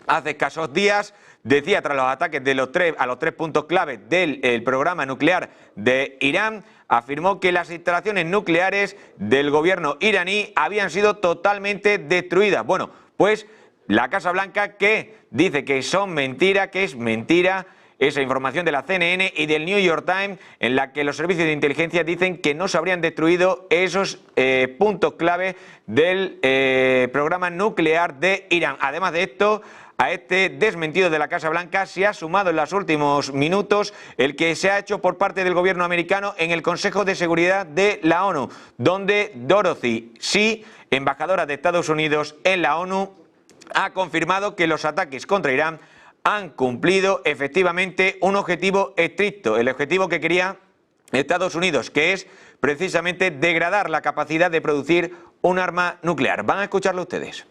hace escasos días decía, tras los ataques a los tres puntos clave del programa nuclear de Irán, afirmó que las instalaciones nucleares del gobierno iraní habían sido totalmente destruidas. Bueno, pues la Casa Blanca que dice que son mentira, que es mentira esa información de la CNN y del New York Times, en la que los servicios de inteligencia dicen que no se habrían destruido esos puntos clave del programa nuclear de Irán. Además de esto, a este desmentido de la Casa Blanca se ha sumado en los últimos minutos el que se ha hecho por parte del gobierno americano en el Consejo de Seguridad de la ONU, donde Dorothy Shea, embajadora de Estados Unidos en la ONU, ha confirmado que los ataques contra Irán han cumplido efectivamente un objetivo estricto, el objetivo que quería Estados Unidos, que es precisamente degradar la capacidad de producir un arma nuclear. Van a escucharlo ustedes.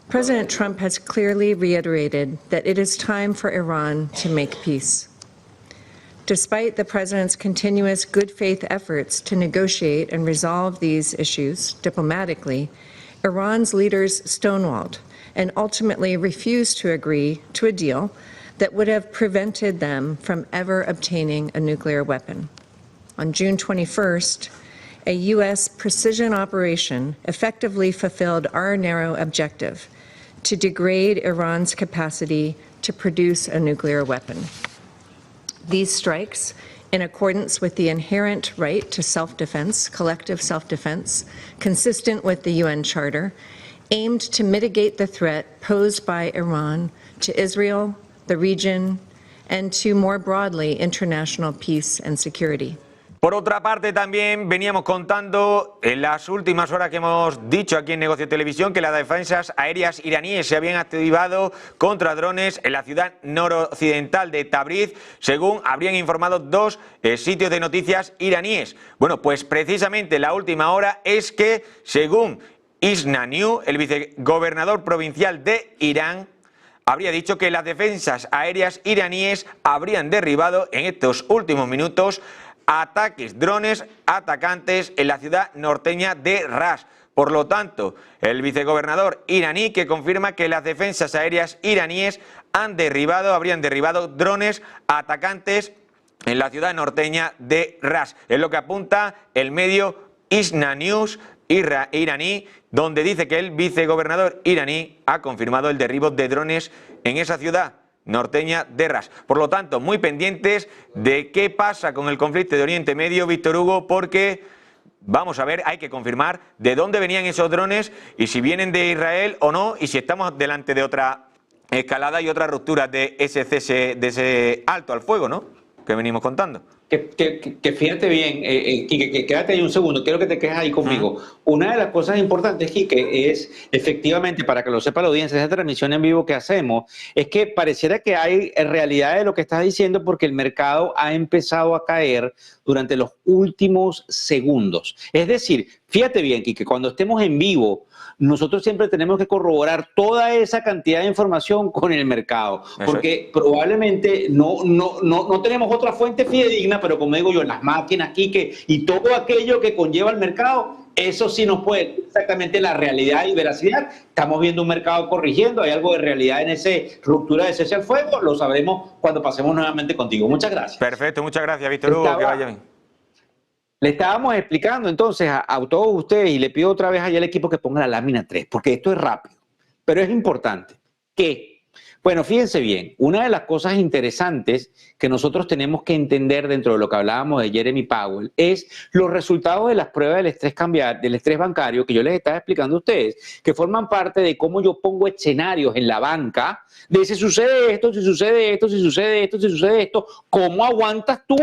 President Trump has clearly reiterated that it is time for Iran to make peace. Despite the president's continuous good faith efforts to negotiate and resolve these issues diplomatically, Iran's leaders stonewalled and ultimately refused to agree to a deal that would have prevented them from ever obtaining a nuclear weapon. On June 21st, a U.S. precision operation effectively fulfilled our narrow objective to degrade Iran's capacity to produce a nuclear weapon. These strikes, in accordance with the inherent right to self-defense, collective self-defense, consistent with the UN Charter, aimed to mitigate the threat posed by Iran to Israel, the region, and to more broadly international peace and security. Por otra parte, también veníamos contando en las últimas horas que hemos dicho aquí en Negocio Televisión que las defensas aéreas iraníes se habían activado contra drones en la ciudad noroccidental de Tabriz, según habrían informado dos sitios de noticias iraníes. Bueno, pues precisamente la última hora es que, según Isna News, el vicegobernador provincial de Irán, habría dicho que las defensas aéreas iraníes habrían derribado en estos últimos minutos ataques drones atacantes en la ciudad norteña de Ras. Por lo tanto, el vicegobernador iraní que confirma que las defensas aéreas iraníes habrían derribado drones atacantes en la ciudad norteña de Ras. Es lo que apunta el medio Isna News iraní, donde dice que el vicegobernador iraní ha confirmado el derribo de drones en esa ciudad norteña de Ras. Por lo tanto, muy pendientes de qué pasa con el conflicto de Oriente Medio, Víctor Hugo, porque vamos a ver, hay que confirmar de dónde venían esos drones y si vienen de Israel o no, y si estamos delante de otra escalada y otra ruptura de ese cese, de ese alto al fuego, ¿no?, que venimos contando. Que fíjate bien, Quique, que quédate ahí un segundo, quiero que te quedes ahí conmigo. Una de las cosas importantes, Quique, es efectivamente, para que lo sepa la audiencia, esa transmisión en vivo que hacemos, es que pareciera que hay realidad de lo que estás diciendo porque el mercado ha empezado a caer durante los últimos segundos. Es decir, fíjate bien, Quique, cuando estemos en vivo, nosotros siempre tenemos que corroborar toda esa cantidad de información con el mercado, porque probablemente no tenemos otra fuente fidedigna, pero como digo yo, las máquinas, Quique, y todo aquello que conlleva el mercado, eso sí nos puede decir exactamente la realidad y veracidad. Estamos viendo un mercado corrigiendo, hay algo de realidad en esa ruptura de cese al fuego, lo sabremos cuando pasemos nuevamente contigo. Muchas gracias. Perfecto, muchas gracias, Víctor Hugo, que vaya bien. Le estábamos explicando entonces a todos ustedes, y le pido otra vez allá al equipo que ponga la lámina 3, porque esto es rápido, pero es importante. ¿Qué? Bueno, fíjense bien, una de las cosas interesantes que nosotros tenemos que entender dentro de lo que hablábamos de Jeremy Powell es los resultados de las pruebas del estrés bancario que yo les estaba explicando a ustedes, que forman parte de cómo yo pongo escenarios en la banca, de si sucede esto, si sucede esto, si sucede esto, si sucede esto, ¿cómo aguantas tú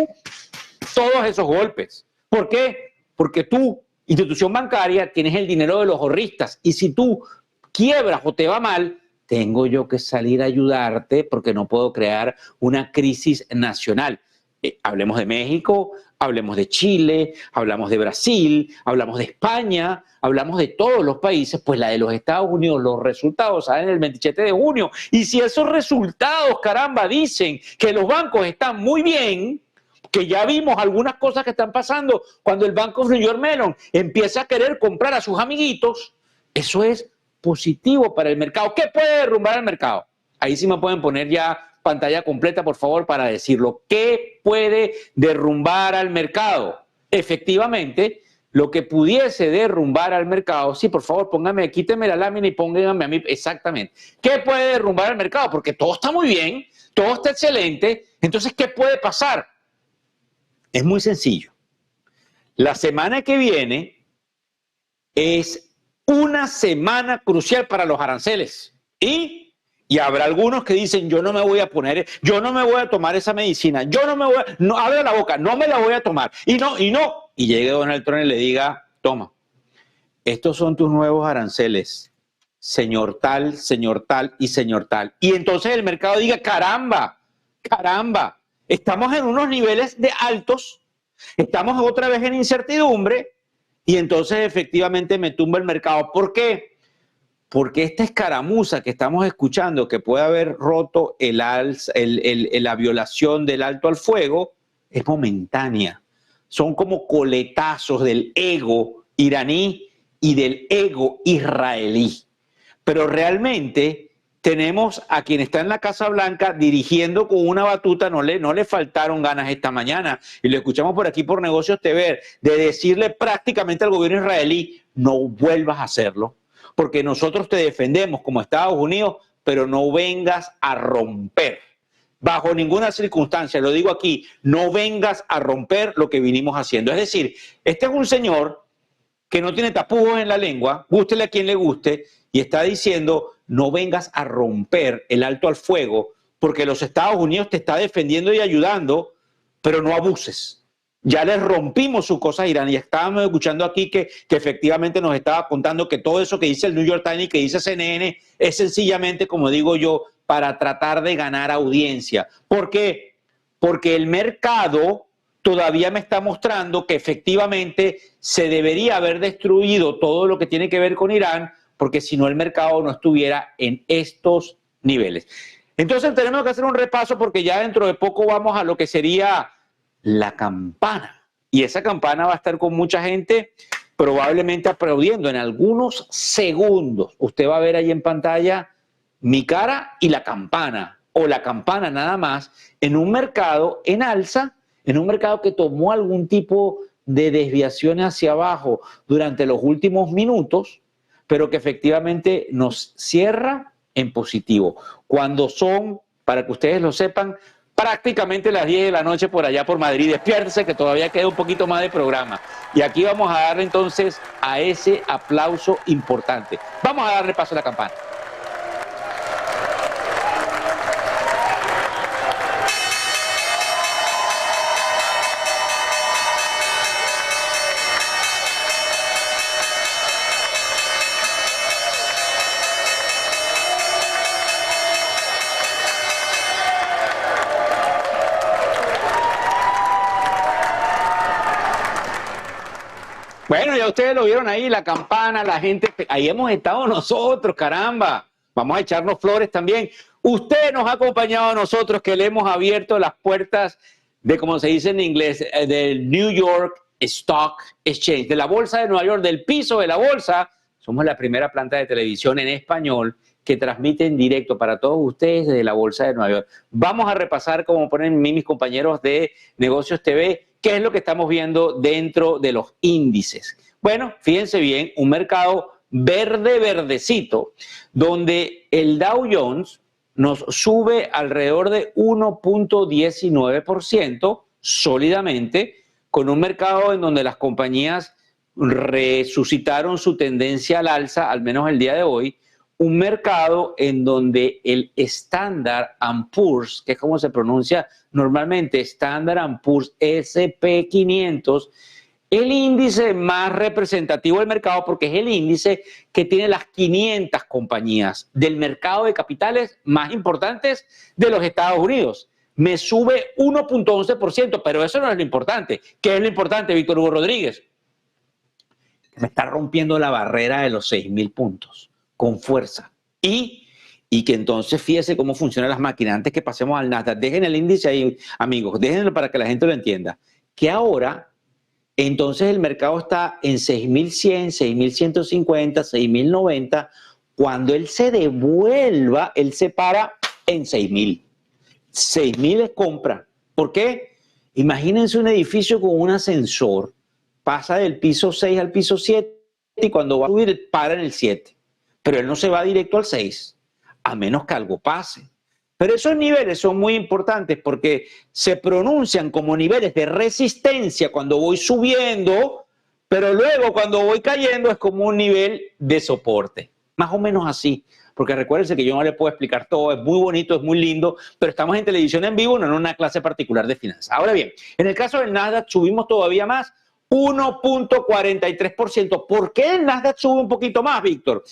todos esos golpes? ¿Por qué? Porque tú, institución bancaria, tienes el dinero de los ahorristas y si tú quiebras o te va mal, tengo yo que salir a ayudarte porque no puedo crear una crisis nacional. Hablemos de México, hablemos de Chile, hablamos de Brasil, hablamos de España, hablamos de todos los países, pues la de los Estados Unidos, los resultados salen el 27 de junio. Y si esos resultados, caramba, dicen que los bancos están muy bien, que ya vimos algunas cosas que están pasando cuando el Bank of New York Mellon empieza a querer comprar a sus amiguitos, eso es positivo para el mercado. ¿Qué puede derrumbar el mercado? Ahí sí me pueden poner ya pantalla completa, por favor, para decirlo. ¿Qué puede derrumbar al mercado? Efectivamente, lo que pudiese derrumbar al mercado, sí, por favor, pónganme, quítenme la lámina y pónganme a mí exactamente. ¿Qué puede derrumbar al mercado? Porque todo está muy bien, todo está excelente, entonces, ¿qué puede pasar? Es muy sencillo. La semana que viene es una semana crucial para los aranceles. Y habrá algunos que dicen, yo no me voy a poner, yo no me voy a tomar esa medicina, yo no me voy a, no, abre la boca, no me la voy a tomar. Y no. Y llegue Donald Trump y le diga, toma, estos son tus nuevos aranceles, señor tal y señor tal. Y entonces el mercado diga, caramba, estamos en unos niveles de altos, estamos otra vez en incertidumbre y entonces efectivamente me tumba el mercado. ¿Por qué? Porque esta escaramuza que estamos escuchando que puede haber roto la violación del alto al fuego es momentánea. Son como coletazos del ego iraní y del ego israelí. Pero realmente tenemos a quien está en la Casa Blanca dirigiendo con una batuta, no le faltaron ganas esta mañana, y lo escuchamos por aquí por Negocios TV, de decirle prácticamente al gobierno israelí, no vuelvas a hacerlo, porque nosotros te defendemos como Estados Unidos, pero no vengas a romper. Bajo ninguna circunstancia, lo digo aquí, no vengas a romper lo que vinimos haciendo. Es decir, este es un señor que no tiene tapujos en la lengua, gústele a quien le guste, y está diciendo, no vengas a romper el alto al fuego, porque los Estados Unidos te está defendiendo y ayudando, pero no abuses. ya les rompimos sus cosas a Irán. Y estábamos escuchando aquí que efectivamente nos estaba contando que todo eso que dice el New York Times y que dice CNN es sencillamente, como digo yo, para tratar de ganar audiencia. ¿Por qué? Porque el mercado todavía me está mostrando que efectivamente se debería haber destruido todo lo que tiene que ver con Irán, porque si no el mercado no estuviera en estos niveles. Entonces tenemos que hacer un repaso porque ya dentro de poco vamos a lo que sería la campana. Y esa campana va a estar con mucha gente probablemente aplaudiendo en algunos segundos. Usted va a ver ahí en pantalla mi cara y la campana, o la campana nada más, en un mercado en alza, en un mercado que tomó algún tipo de desviaciones hacia abajo durante los últimos minutos, pero que efectivamente nos cierra en positivo. Cuando son, para que ustedes lo sepan, prácticamente las 10 de la noche por allá por Madrid. Despiértese que todavía queda un poquito más de programa. Y aquí vamos a darle entonces a ese aplauso importante. Vamos a darle paso a la campana. Bueno, ya ustedes lo vieron ahí, la campana, la gente, ahí hemos estado nosotros, caramba. Vamos a echarnos flores también. Usted nos ha acompañado a nosotros que le hemos abierto las puertas de, como se dice en inglés, del New York Stock Exchange, de la Bolsa de Nueva York, del piso de la bolsa. Somos la primera planta de televisión en español que transmite en directo para todos ustedes desde la Bolsa de Nueva York. Vamos a repasar, como ponen mis compañeros de Negocios TV, qué es lo que estamos viendo dentro de los índices. Bueno, fíjense bien, un mercado verdecito, donde el Dow Jones nos sube alrededor de 1.19% sólidamente, con un mercado en donde las compañías resucitaron su tendencia al alza, al menos el día de hoy, un mercado en donde el Standard & Poor's, que es como se pronuncia normalmente, Standard & Poor's SP500, el índice más representativo del mercado, porque es el índice que tiene las 500 compañías del mercado de capitales más importantes de los Estados Unidos. Me sube 1.11%, pero eso no es lo importante. ¿Qué es lo importante, Víctor Hugo Rodríguez? Me está rompiendo la barrera de los 6.000 puntos con fuerza. Y que entonces fíjese cómo funcionan las máquinas. Antes que pasemos al Nasdaq, dejen el índice ahí, amigos, déjenlo para que la gente lo entienda. Que ahora, entonces el mercado está en 6.100, 6.150, 6.090. Cuando él se devuelva, él se para en 6.000. 6.000 es compra. ¿Por qué? Imagínense un edificio con un ascensor, pasa del piso 6 al piso 7 y cuando va a subir para en el 7. Pero él no se va directo al 6, a menos que algo pase. Pero esos niveles son muy importantes porque se pronuncian como niveles de resistencia cuando voy subiendo, pero luego cuando voy cayendo es como un nivel de soporte. Más o menos así. Porque recuérdense que yo no le puedo explicar todo, es muy bonito, es muy lindo, pero estamos en televisión en vivo, no en una clase particular de finanzas. Ahora bien, en el caso del Nasdaq subimos todavía más, 1.43%. ¿Por qué el Nasdaq sube un poquito más, Víctor?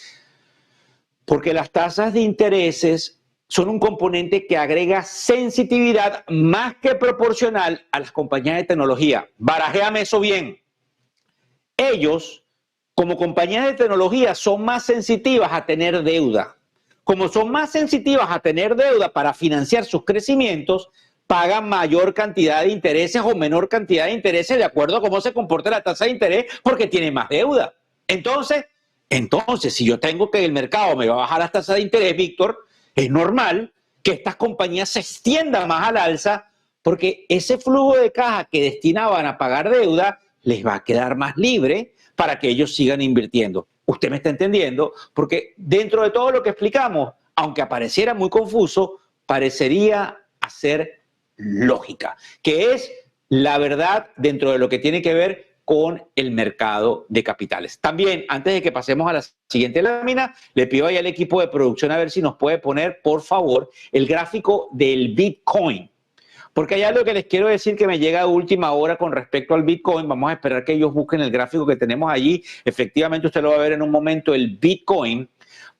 Porque las tasas de intereses son un componente que agrega sensitividad más que proporcional a las compañías de tecnología. Barajéame eso bien. Ellos, como compañías de tecnología, son más sensitivas a tener deuda. Como son más sensitivas a tener deuda para financiar sus crecimientos, pagan mayor cantidad de intereses o menor cantidad de intereses de acuerdo a cómo se comporta la tasa de interés porque tienen más deuda. Entonces, si yo tengo que el mercado me va a bajar las tasas de interés, Víctor, es normal que estas compañías se extiendan más al alza porque ese flujo de caja que destinaban a pagar deuda les va a quedar más libre para que ellos sigan invirtiendo. Usted me está entendiendo, porque dentro de todo lo que explicamos, aunque apareciera muy confuso, parecería hacer lógica, que es la verdad dentro de lo que tiene que ver con el mercado de capitales. También, antes de que pasemos a la siguiente lámina, le pido ahí al equipo de producción a ver si nos puede poner, por favor, el gráfico del Bitcoin. Porque hay algo que les quiero decir que me llega a última hora con respecto al Bitcoin. Vamos a esperar que ellos busquen el gráfico que tenemos allí. Efectivamente, usted lo va a ver en un momento, el Bitcoin.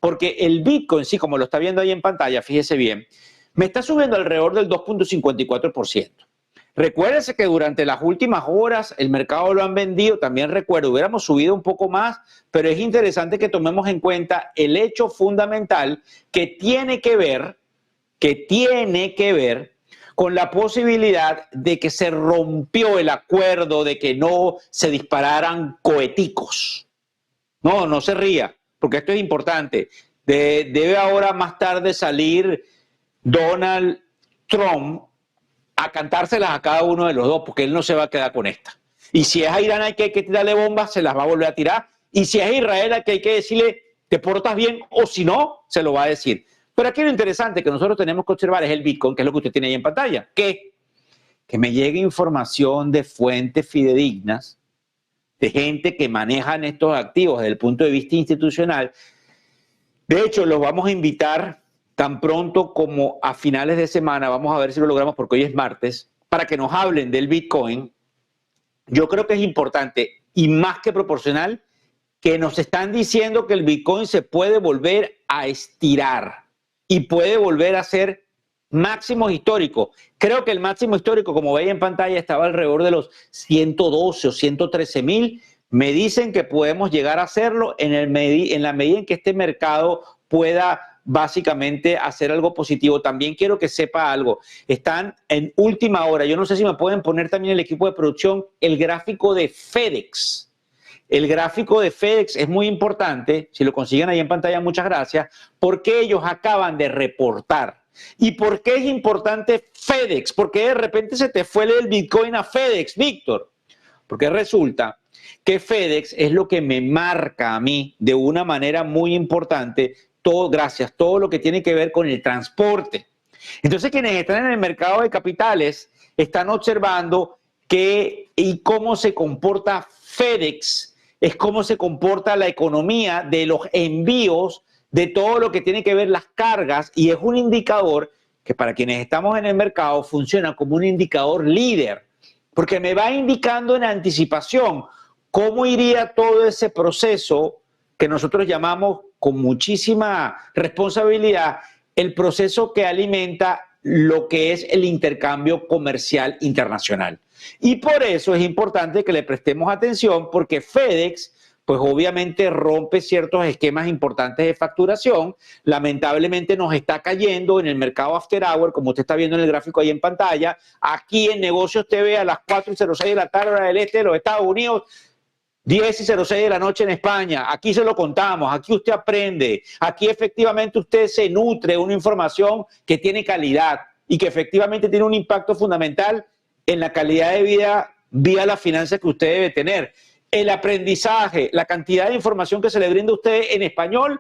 Porque el Bitcoin, sí, como lo está viendo ahí en pantalla, fíjese bien, me está subiendo alrededor del 2.54%. Recuérdense que durante las últimas horas el mercado lo han vendido. También recuerdo, hubiéramos subido un poco más, pero es interesante que tomemos en cuenta el hecho fundamental que tiene que ver con la posibilidad de que se rompió el acuerdo de que no se dispararan coheticos. No se ría, porque esto es importante. Debe ahora más tarde salir Donald Trump a cantárselas a cada uno de los dos, porque él no se va a quedar con esta. Y si es a Irán hay que tirarle bombas, se las va a volver a tirar. Y si es a Israel hay que decirle, te portas bien, o si no, se lo va a decir. Pero aquí lo interesante que nosotros tenemos que observar es el Bitcoin, que es lo que usted tiene ahí en pantalla. Que me llegue información de fuentes fidedignas, de gente que manejan estos activos desde el punto de vista institucional. De hecho, los vamos a invitar tan pronto como a finales de semana, vamos a ver si lo logramos porque hoy es martes, para que nos hablen del Bitcoin. Yo creo que es importante y más que proporcional que nos están diciendo que el Bitcoin se puede volver a estirar y puede volver a ser máximos históricos. Creo que el máximo histórico, como veis en pantalla, estaba alrededor de los 112 o 113 mil. Me dicen que podemos llegar a hacerlo en la medida en que este mercado pueda básicamente hacer algo positivo. También quiero que sepa algo. Están en última hora. Yo no sé si me pueden poner también el equipo de producción el gráfico de FedEx. El gráfico de FedEx es muy importante. Si lo consiguen ahí en pantalla, muchas gracias. Porque ellos acaban de reportar. ¿Y por qué es importante FedEx? Porque de repente se te fue el Bitcoin a FedEx, Víctor. Porque resulta que FedEx es lo que me marca a mí de una manera muy importante todo lo que tiene que ver con el transporte. Entonces, quienes están en el mercado de capitales están observando y cómo se comporta FedEx, es cómo se comporta la economía de los envíos, de todo lo que tiene que ver las cargas, y es un indicador que para quienes estamos en el mercado funciona como un indicador líder, porque me va indicando en anticipación cómo iría todo ese proceso que nosotros llamamos con muchísima responsabilidad el proceso que alimenta lo que es el intercambio comercial internacional. Y por eso es importante que le prestemos atención, porque FedEx, pues obviamente rompe ciertos esquemas importantes de facturación. Lamentablemente nos está cayendo en el mercado after hour, como usted está viendo en el gráfico ahí en pantalla. Aquí en Negocios TV a las 4:06 de la tarde hora del este de los Estados Unidos, 10:06 de la noche en España. Aquí se lo contamos, aquí usted aprende, aquí efectivamente usted se nutre de una información que tiene calidad y que efectivamente tiene un impacto fundamental en la calidad de vida vía las finanzas que usted debe tener. El aprendizaje, la cantidad de información que se le brinda a usted en español,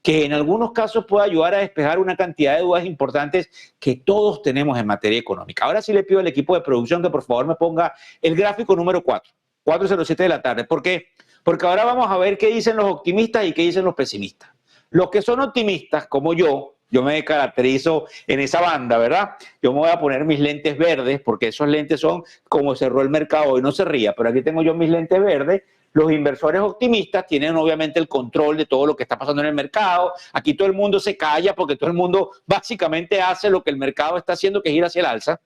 que en algunos casos puede ayudar a despejar una cantidad de dudas importantes que todos tenemos en materia económica. Ahora sí le pido al equipo de producción que por favor me ponga el gráfico número 4:07 de la tarde. ¿Por qué? Porque ahora vamos a ver qué dicen los optimistas y qué dicen los pesimistas. Los que son optimistas, como yo me caracterizo en esa banda, ¿verdad? Yo me voy a poner mis lentes verdes, porque esos lentes son como cerró el mercado hoy, no se ría, pero aquí tengo yo mis lentes verdes. Los inversores optimistas tienen obviamente el control de todo lo que está pasando en el mercado. Aquí todo el mundo se calla porque todo el mundo básicamente hace lo que el mercado está haciendo, que es ir hacia el alza.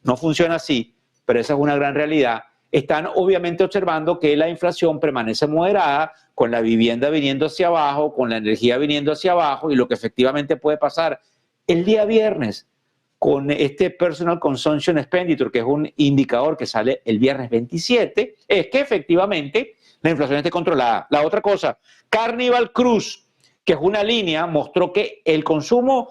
No funciona así, pero esa es una gran realidad. Están obviamente observando que la inflación permanece moderada, con la vivienda viniendo hacia abajo, con la energía viniendo hacia abajo, y lo que efectivamente puede pasar el día viernes con este Personal Consumption Expenditure, que es un indicador que sale el viernes 27, es que efectivamente la inflación esté controlada. La otra cosa, Carnival Cruise, que es una línea, mostró que el consumo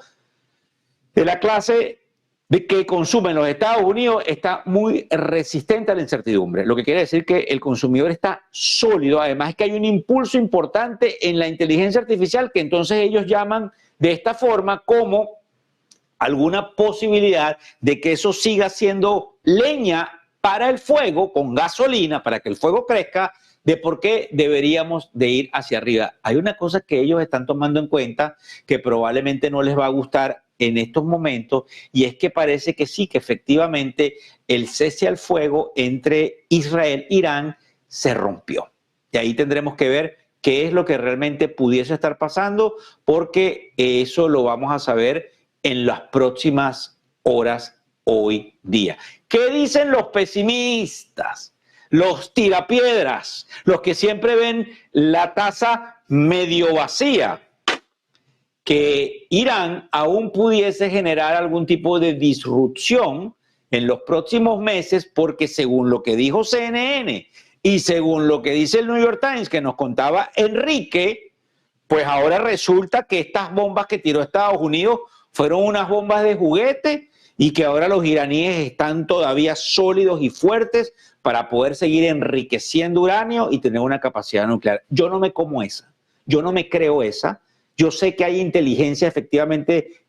de la clase que consume en los Estados Unidos está muy resistente a la incertidumbre, lo que quiere decir que el consumidor está sólido. Además es que hay un impulso importante en la inteligencia artificial, que entonces ellos llaman de esta forma como alguna posibilidad de que eso siga siendo leña para el fuego, con gasolina, para que el fuego crezca, de por qué deberíamos de ir hacia arriba. Hay una cosa que ellos están tomando en cuenta que probablemente no les va a gustar en estos momentos, y es que parece que sí, que efectivamente el cese al fuego entre Israel e Irán se rompió. Y ahí tendremos que ver qué es lo que realmente pudiese estar pasando, porque eso lo vamos a saber en las próximas horas hoy día. ¿Qué dicen los pesimistas? Los tirapiedras, los que siempre ven la taza medio vacía, que Irán aún pudiese generar algún tipo de disrupción en los próximos meses, porque según lo que dijo CNN y según lo que dice el New York Times, que nos contaba Enrique, pues ahora resulta que estas bombas que tiró Estados Unidos fueron unas bombas de juguete y que ahora los iraníes están todavía sólidos y fuertes para poder seguir enriqueciendo uranio y tener una capacidad nuclear. Yo no me como esa, yo no me creo esa. Yo sé que hay inteligencia efectivamente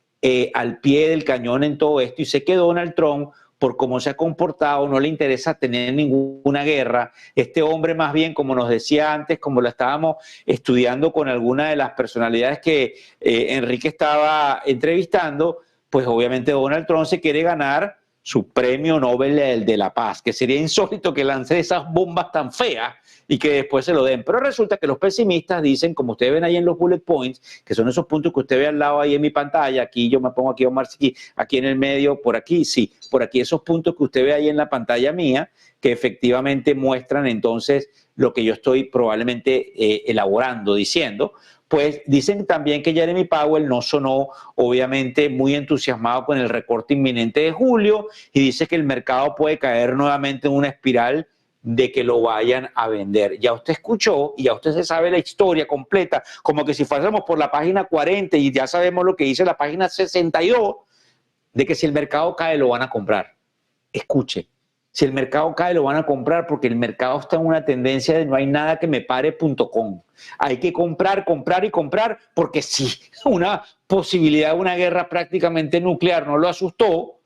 al pie del cañón en todo esto, y sé que Donald Trump, por cómo se ha comportado, no le interesa tener ninguna guerra. Este hombre más bien, como nos decía antes, como lo estábamos estudiando con alguna de las personalidades que Enrique estaba entrevistando, pues obviamente Donald Trump se quiere ganar su premio Nobel de la Paz, que sería insólito que lance esas bombas tan feas y que después se lo den. Pero resulta que los pesimistas dicen, como ustedes ven ahí en los bullet points, que son esos puntos que usted ve al lado ahí en mi pantalla, aquí yo me pongo aquí Omar Siki, aquí en el medio, por aquí, sí, por aquí esos puntos que usted ve ahí en la pantalla mía, que efectivamente muestran entonces lo que yo estoy probablemente elaborando, diciendo. Pues dicen también que Jeremy Powell no sonó obviamente muy entusiasmado con el recorte inminente de julio, y dice que el mercado puede caer nuevamente en una espiral de que lo vayan a vender. Ya usted escuchó y ya usted se sabe la historia completa, como que si fuésemos por la página 40 y ya sabemos lo que dice la página 62, de que si el mercado cae lo van a comprar. Escuche, si el mercado cae lo van a comprar, porque el mercado está en una tendencia de no hay nada que me pare.com. Hay que comprar, comprar y comprar, porque si una posibilidad de una guerra prácticamente nuclear no lo asustó,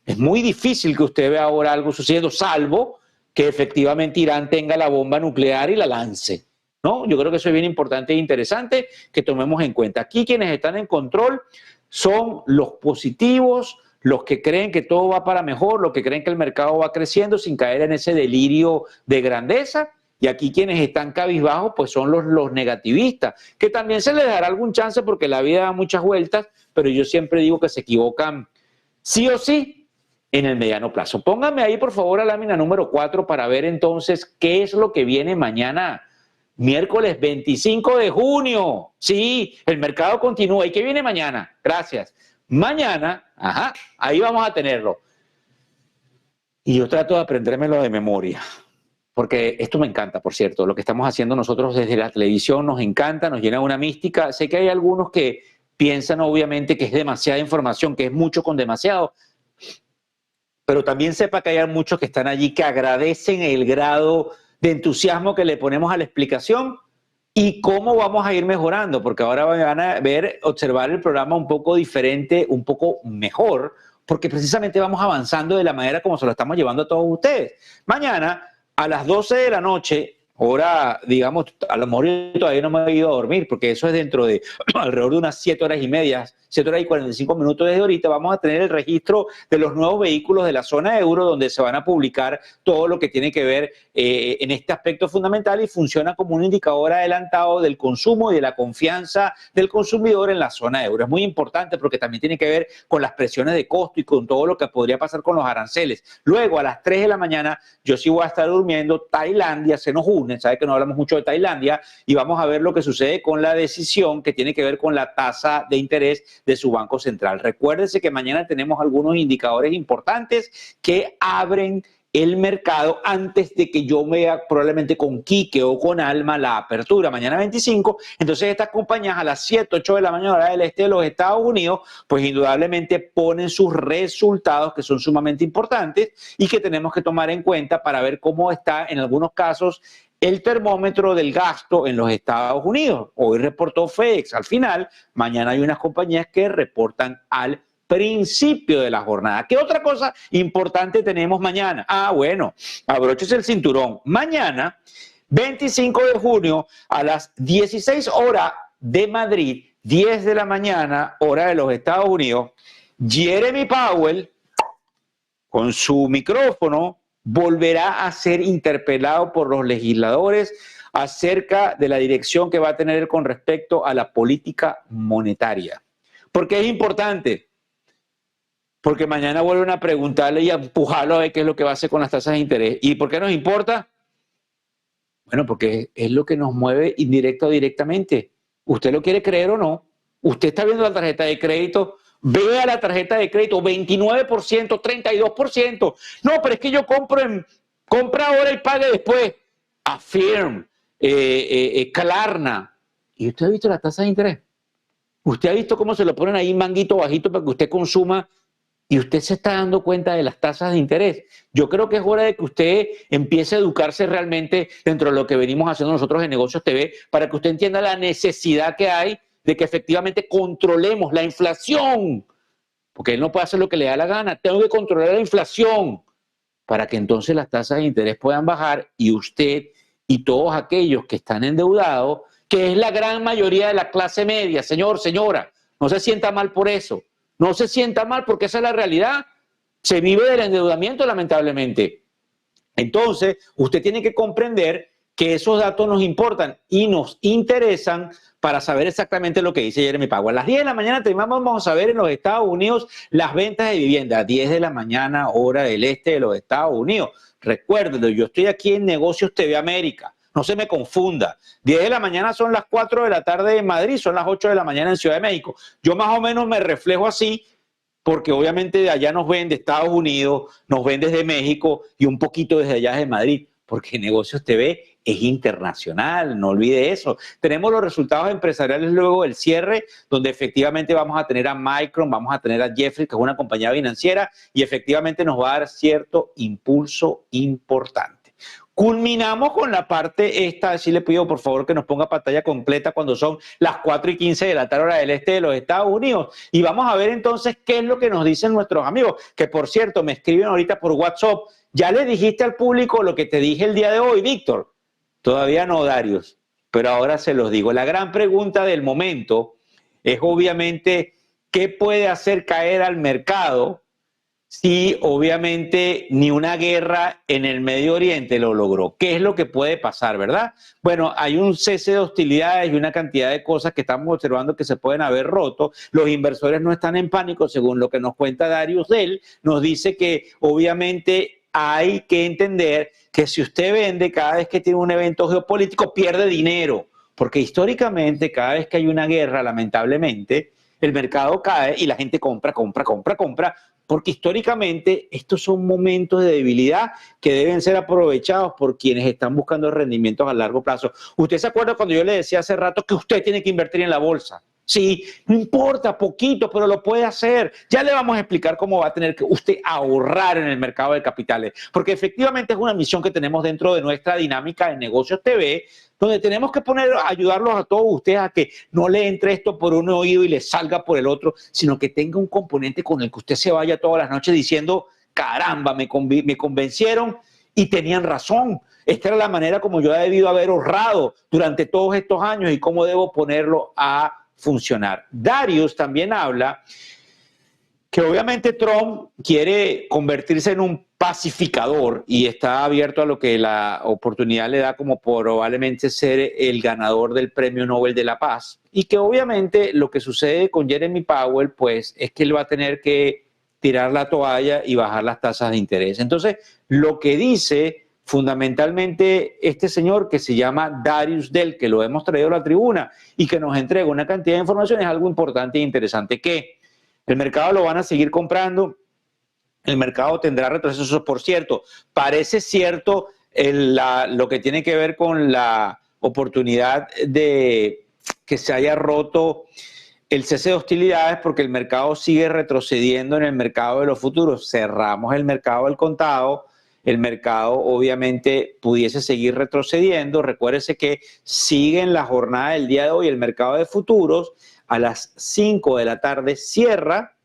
es muy difícil que usted vea ahora algo sucediendo, salvo que efectivamente Irán tenga la bomba nuclear y la lance, ¿no? Yo creo que eso es bien importante e interesante que tomemos en cuenta. Aquí quienes están en control son los positivos, los que creen que todo va para mejor, los que creen que el mercado va creciendo sin caer en ese delirio de grandeza. Y aquí quienes están cabizbajos pues son los negativistas, que también se les dará algún chance porque la vida da muchas vueltas, pero yo siempre digo que se equivocan sí o sí en el mediano plazo. Pónganme ahí por favor a lámina número 4 para ver entonces qué es lo que viene mañana, miércoles 25 de junio. Sí, el mercado continúa. ¿Y qué viene mañana? Gracias. Mañana, ahí vamos a tenerlo. Y yo trato de aprendérmelo de memoria, porque esto me encanta, por cierto. Lo que estamos haciendo nosotros desde la televisión nos encanta, nos llena una mística. Sé que hay algunos que piensan obviamente que es demasiada información, que es mucho con demasiado, pero también sepa que hay muchos que están allí que agradecen el grado de entusiasmo que le ponemos a la explicación y cómo vamos a ir mejorando, porque ahora van a observar el programa un poco diferente, un poco mejor, porque precisamente vamos avanzando de la manera como se lo estamos llevando a todos ustedes. Mañana a las 12 de la noche, hora, digamos, a lo mejor yo todavía no me he ido a dormir, porque eso es dentro de alrededor de unas 7 horas y media, 7 horas y 45 minutos desde ahorita, vamos a tener el registro de los nuevos vehículos de la zona euro, donde se van a publicar todo lo que tiene que ver en este aspecto fundamental, y funciona como un indicador adelantado del consumo y de la confianza del consumidor en la zona euro. Es muy importante porque también tiene que ver con las presiones de costo y con todo lo que podría pasar con los aranceles. Luego, a las 3 de la mañana, yo sí voy a estar durmiendo. Tailandia se nos une, sabe que no hablamos mucho de Tailandia, y vamos a ver lo que sucede con la decisión que tiene que ver con la tasa de interés de su Banco Central. Recuérdense que mañana tenemos algunos indicadores importantes que abren el mercado antes de que yo vea probablemente con Quique o con Alma la apertura mañana 25. Entonces estas compañías a las 7, 8 de la mañana hora del este de los Estados Unidos, pues indudablemente ponen sus resultados, que son sumamente importantes y que tenemos que tomar en cuenta para ver cómo está en algunos casos el termómetro del gasto en los Estados Unidos. Hoy reportó FedEx al final, mañana hay unas compañías que reportan al principio de la jornada. ¿Qué otra cosa importante tenemos mañana? Bueno, abróchese el cinturón. Mañana, 25 de junio, a las 16 horas de Madrid, 10 de la mañana, hora de los Estados Unidos, Jeremy Powell, con su micrófono, volverá a ser interpelado por los legisladores acerca de la dirección que va a tener con respecto a la política monetaria. ¿Por qué es importante? Porque mañana vuelven a preguntarle y a empujarlo a ver qué es lo que va a hacer con las tasas de interés. ¿Y por qué nos importa? Bueno, porque es lo que nos mueve indirecto o directamente. ¿Usted lo quiere creer o no? Usted está viendo la tarjeta de crédito, vea la tarjeta de crédito, 29%, 32%. No, pero es que yo compra ahora y pague después. Affirm, Klarna. ¿Y usted ha visto la tasa de interés? ¿Usted ha visto cómo se lo ponen ahí manguito bajito para que usted consuma? Y usted se está dando cuenta de las tasas de interés. Yo creo que es hora de que usted empiece a educarse realmente dentro de lo que venimos haciendo nosotros en Negocios TV para que usted entienda la necesidad que hay de que efectivamente controlemos la inflación. Porque él no puede hacer lo que le da la gana. Tengo que controlar la inflación para que entonces las tasas de interés puedan bajar y usted y todos aquellos que están endeudados, que es la gran mayoría de la clase media, señor, señora, no se sienta mal por eso. No se sienta mal porque esa es la realidad. Se vive del endeudamiento, lamentablemente. Entonces, usted tiene que comprender que esos datos nos importan y nos interesan para saber exactamente lo que dice Jeremy Powell. A las 10 de la mañana vamos a ver en los Estados Unidos las ventas de vivienda. 10 de la mañana, hora del este de los Estados Unidos. Recuérdenlo, yo estoy aquí en Negocios TV América. No se me confunda. 10 de la mañana son las 4 de la tarde en Madrid, son las 8 de la mañana en Ciudad de México. Yo más o menos me reflejo así porque obviamente de allá nos ven de Estados Unidos, nos ven desde México y un poquito desde allá de Madrid, porque Negocios TV es internacional, no olvide eso. Tenemos los resultados empresariales luego del cierre, donde efectivamente vamos a tener a Micron, vamos a tener a Jefferies, que es una compañía financiera, y efectivamente nos va a dar cierto impulso importante. Culminamos con la parte esta, sí le pido por favor que nos ponga pantalla completa cuando son las 4:15 de la tarde hora del este de los Estados Unidos y vamos a ver entonces qué es lo que nos dicen nuestros amigos, que por cierto me escriben ahorita por WhatsApp, ¿ya le dijiste al público lo que te dije el día de hoy, Víctor? Todavía no, Darius, pero ahora se los digo. La gran pregunta del momento es obviamente ¿qué puede hacer caer al mercado si obviamente ni una guerra en el Medio Oriente lo logró? ¿Qué es lo que puede pasar, verdad? Bueno, hay un cese de hostilidades y una cantidad de cosas que estamos observando que se pueden haber roto. Los inversores no están en pánico, según lo que nos cuenta Darius Dell. Nos dice que obviamente hay que entender que si usted vende cada vez que tiene un evento geopolítico, pierde dinero. Porque históricamente, cada vez que hay una guerra, lamentablemente, el mercado cae y la gente compra, porque históricamente estos son momentos de debilidad que deben ser aprovechados por quienes están buscando rendimientos a largo plazo. ¿Usted se acuerda cuando yo le decía hace rato que usted tiene que invertir en la bolsa? Sí, no importa, poquito, pero lo puede hacer. Ya le vamos a explicar cómo va a tener que usted ahorrar en el mercado de capitales, porque efectivamente es una misión que tenemos dentro de nuestra dinámica de Negocios TV, donde tenemos que ayudarlos a todos ustedes a que no le entre esto por un oído y le salga por el otro, sino que tenga un componente con el que usted se vaya todas las noches diciendo, caramba, me convencieron y tenían razón. Esta era la manera como yo he debido haber ahorrado durante todos estos años y cómo debo ponerlo a funcionar. Darius también habla que obviamente Trump quiere convertirse en un pacificador y está abierto a lo que la oportunidad le da como probablemente ser el ganador del Premio Nobel de la Paz y que obviamente lo que sucede con Jeremy Powell pues es que él va a tener que tirar la toalla y bajar las tasas de interés. Entonces lo que dice fundamentalmente este señor que se llama Darius Dell, que lo hemos traído a la tribuna y que nos entrega una cantidad de información, es algo importante e interesante, que el mercado lo van a seguir comprando, el mercado tendrá retrocesos. Por cierto, parece cierto lo que tiene que ver con la oportunidad de que se haya roto el cese de hostilidades porque el mercado sigue retrocediendo en el mercado de los futuros. Cerramos el mercado del contado, el mercado obviamente pudiese seguir retrocediendo. Recuérdese que sigue en la jornada del día de hoy el mercado de futuros a las 5 de la tarde cierra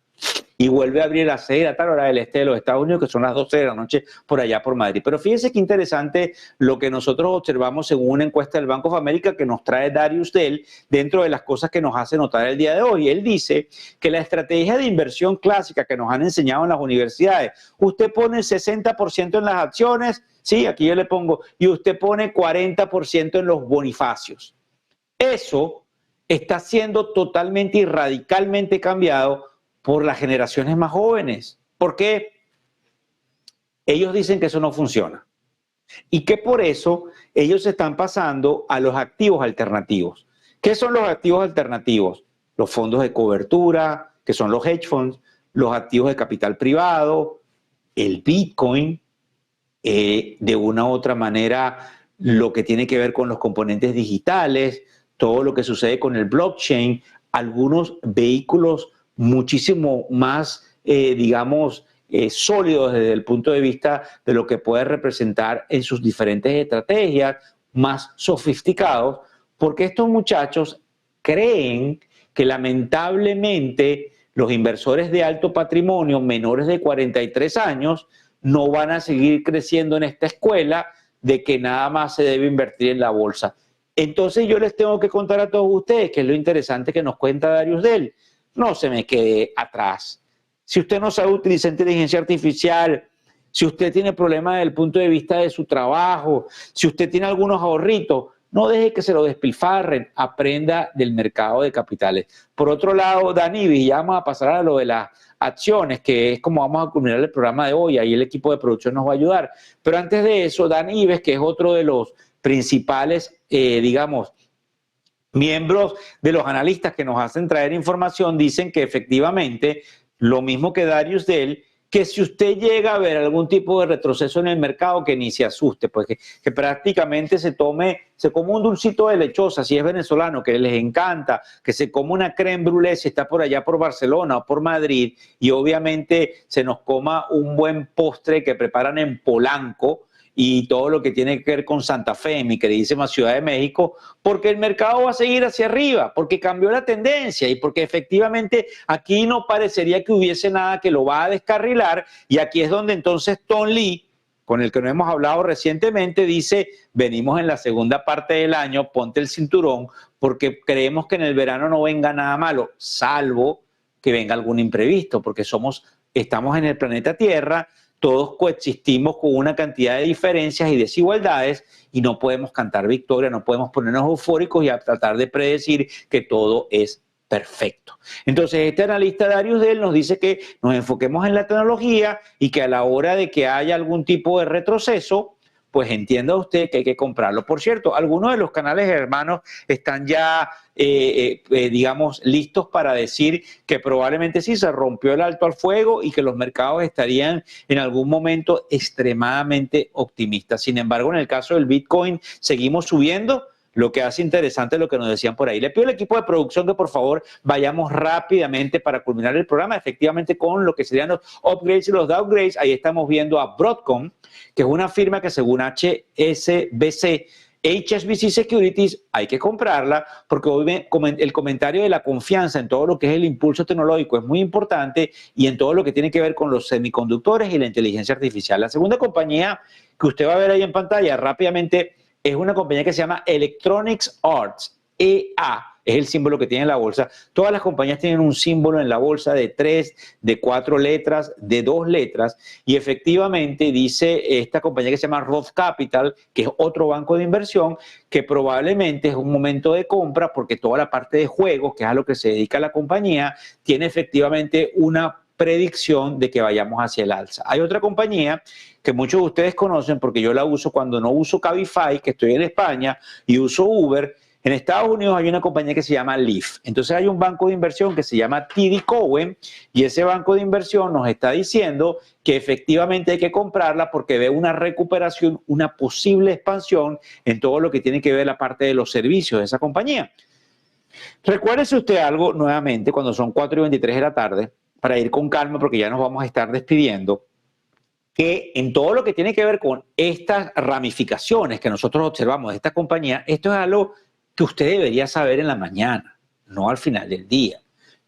y vuelve a abrir a las 6 de la tarde, hora del este de los Estados Unidos, que son las 12 de la noche por allá por Madrid. Pero fíjense qué interesante lo que nosotros observamos según una encuesta del Bank of America que nos trae Darius Dell dentro de las cosas que nos hace notar el día de hoy. Él dice que la estrategia de inversión clásica que nos han enseñado en las universidades, usted pone 60% en las acciones, sí, aquí yo le pongo, y usted pone 40% en los bonifacios. Eso está siendo totalmente y radicalmente cambiado por las generaciones más jóvenes. ¿Por qué? Ellos dicen que eso no funciona y que por eso ellos están pasando a los activos alternativos. ¿Qué son los activos alternativos? Los fondos de cobertura, que son los hedge funds, los activos de capital privado, el Bitcoin, de una u otra manera lo que tiene que ver con los componentes digitales, todo lo que sucede con el blockchain, algunos vehículos muchísimo más, digamos, sólidos desde el punto de vista de lo que puede representar en sus diferentes estrategias, más sofisticados, porque estos muchachos creen que lamentablemente los inversores de alto patrimonio menores de 43 años no van a seguir creciendo en esta escuela de que nada más se debe invertir en la bolsa. Entonces yo les tengo que contar a todos ustedes, que es lo interesante que nos cuenta Darius Dell, no se me quede atrás. Si usted no sabe utilizar inteligencia artificial, si usted tiene problemas desde el punto de vista de su trabajo, si usted tiene algunos ahorritos, no deje que se lo despilfarren, aprenda del mercado de capitales. Por otro lado, Dan Ives, ya vamos a pasar a lo de las acciones, que es como vamos a culminar el programa de hoy, ahí el equipo de producción nos va a ayudar. Pero antes de eso, Dan Ives, que es otro de los principales, digamos, miembros de los analistas que nos hacen traer información, dicen que efectivamente, lo mismo que Darius Dell, que si usted llega a ver algún tipo de retroceso en el mercado, que ni se asuste, pues que prácticamente se come un dulcito de lechosa, si es venezolano, que les encanta, que se come una crème brûlée si está por allá por Barcelona o por Madrid, y obviamente se nos coma un buen postre que preparan en Polanco, y todo lo que tiene que ver con Santa Fe, mi queridísima Ciudad de México, porque el mercado va a seguir hacia arriba, porque cambió la tendencia y porque efectivamente aquí no parecería que hubiese nada que lo va a descarrilar, y aquí es donde entonces Tom Lee, con el que nos hemos hablado recientemente, dice, venimos en la segunda parte del año, ponte el cinturón, porque creemos que en el verano no venga nada malo, salvo que venga algún imprevisto, porque estamos en el planeta Tierra, todos coexistimos con una cantidad de diferencias y desigualdades y no podemos cantar victoria, no podemos ponernos eufóricos y a tratar de predecir que todo es perfecto. Entonces, este analista Darius Dell nos dice que nos enfoquemos en la tecnología y que a la hora de que haya algún tipo de retroceso, pues entienda usted que hay que comprarlo. Por cierto, algunos de los canales hermanos están ya, digamos, listos para decir que probablemente sí se rompió el alto al fuego y que los mercados estarían en algún momento extremadamente optimistas. Sin embargo, en el caso del Bitcoin, seguimos subiendo, lo que hace interesante lo que nos decían por ahí. Le pido al equipo de producción que por favor vayamos rápidamente para culminar el programa, efectivamente con lo que serían los upgrades y los downgrades. Ahí estamos viendo a Broadcom, que es una firma que según HSBC Securities hay que comprarla porque hoy el comentario de la confianza en todo lo que es el impulso tecnológico es muy importante y en todo lo que tiene que ver con los semiconductores y la inteligencia artificial. La segunda compañía que usted va a ver ahí en pantalla rápidamente es una compañía que se llama Electronics Arts, EA, es el símbolo que tiene en la bolsa. Todas las compañías tienen un símbolo en la bolsa de 3, de 4 letras, de 2 letras, y efectivamente dice esta compañía que se llama Roth Capital, que es otro banco de inversión, que probablemente es un momento de compra porque toda la parte de juegos, que es a lo que se dedica la compañía, tiene efectivamente una predicción de que vayamos hacia el alza. Hay otra compañía que muchos de ustedes conocen porque yo la uso cuando no uso Cabify, que estoy en España, y uso Uber. En Estados Unidos hay una compañía que se llama Lyft. Entonces hay un banco de inversión que se llama TD Cowen y ese banco de inversión nos está diciendo que efectivamente hay que comprarla porque ve una recuperación, una posible expansión en todo lo que tiene que ver la parte de los servicios de esa compañía. Recuérdese usted algo nuevamente cuando son 4:23 de la tarde, para ir con calma porque ya nos vamos a estar despidiendo, que en todo lo que tiene que ver con estas ramificaciones que nosotros observamos de esta compañía, esto es algo que usted debería saber en la mañana, no al final del día.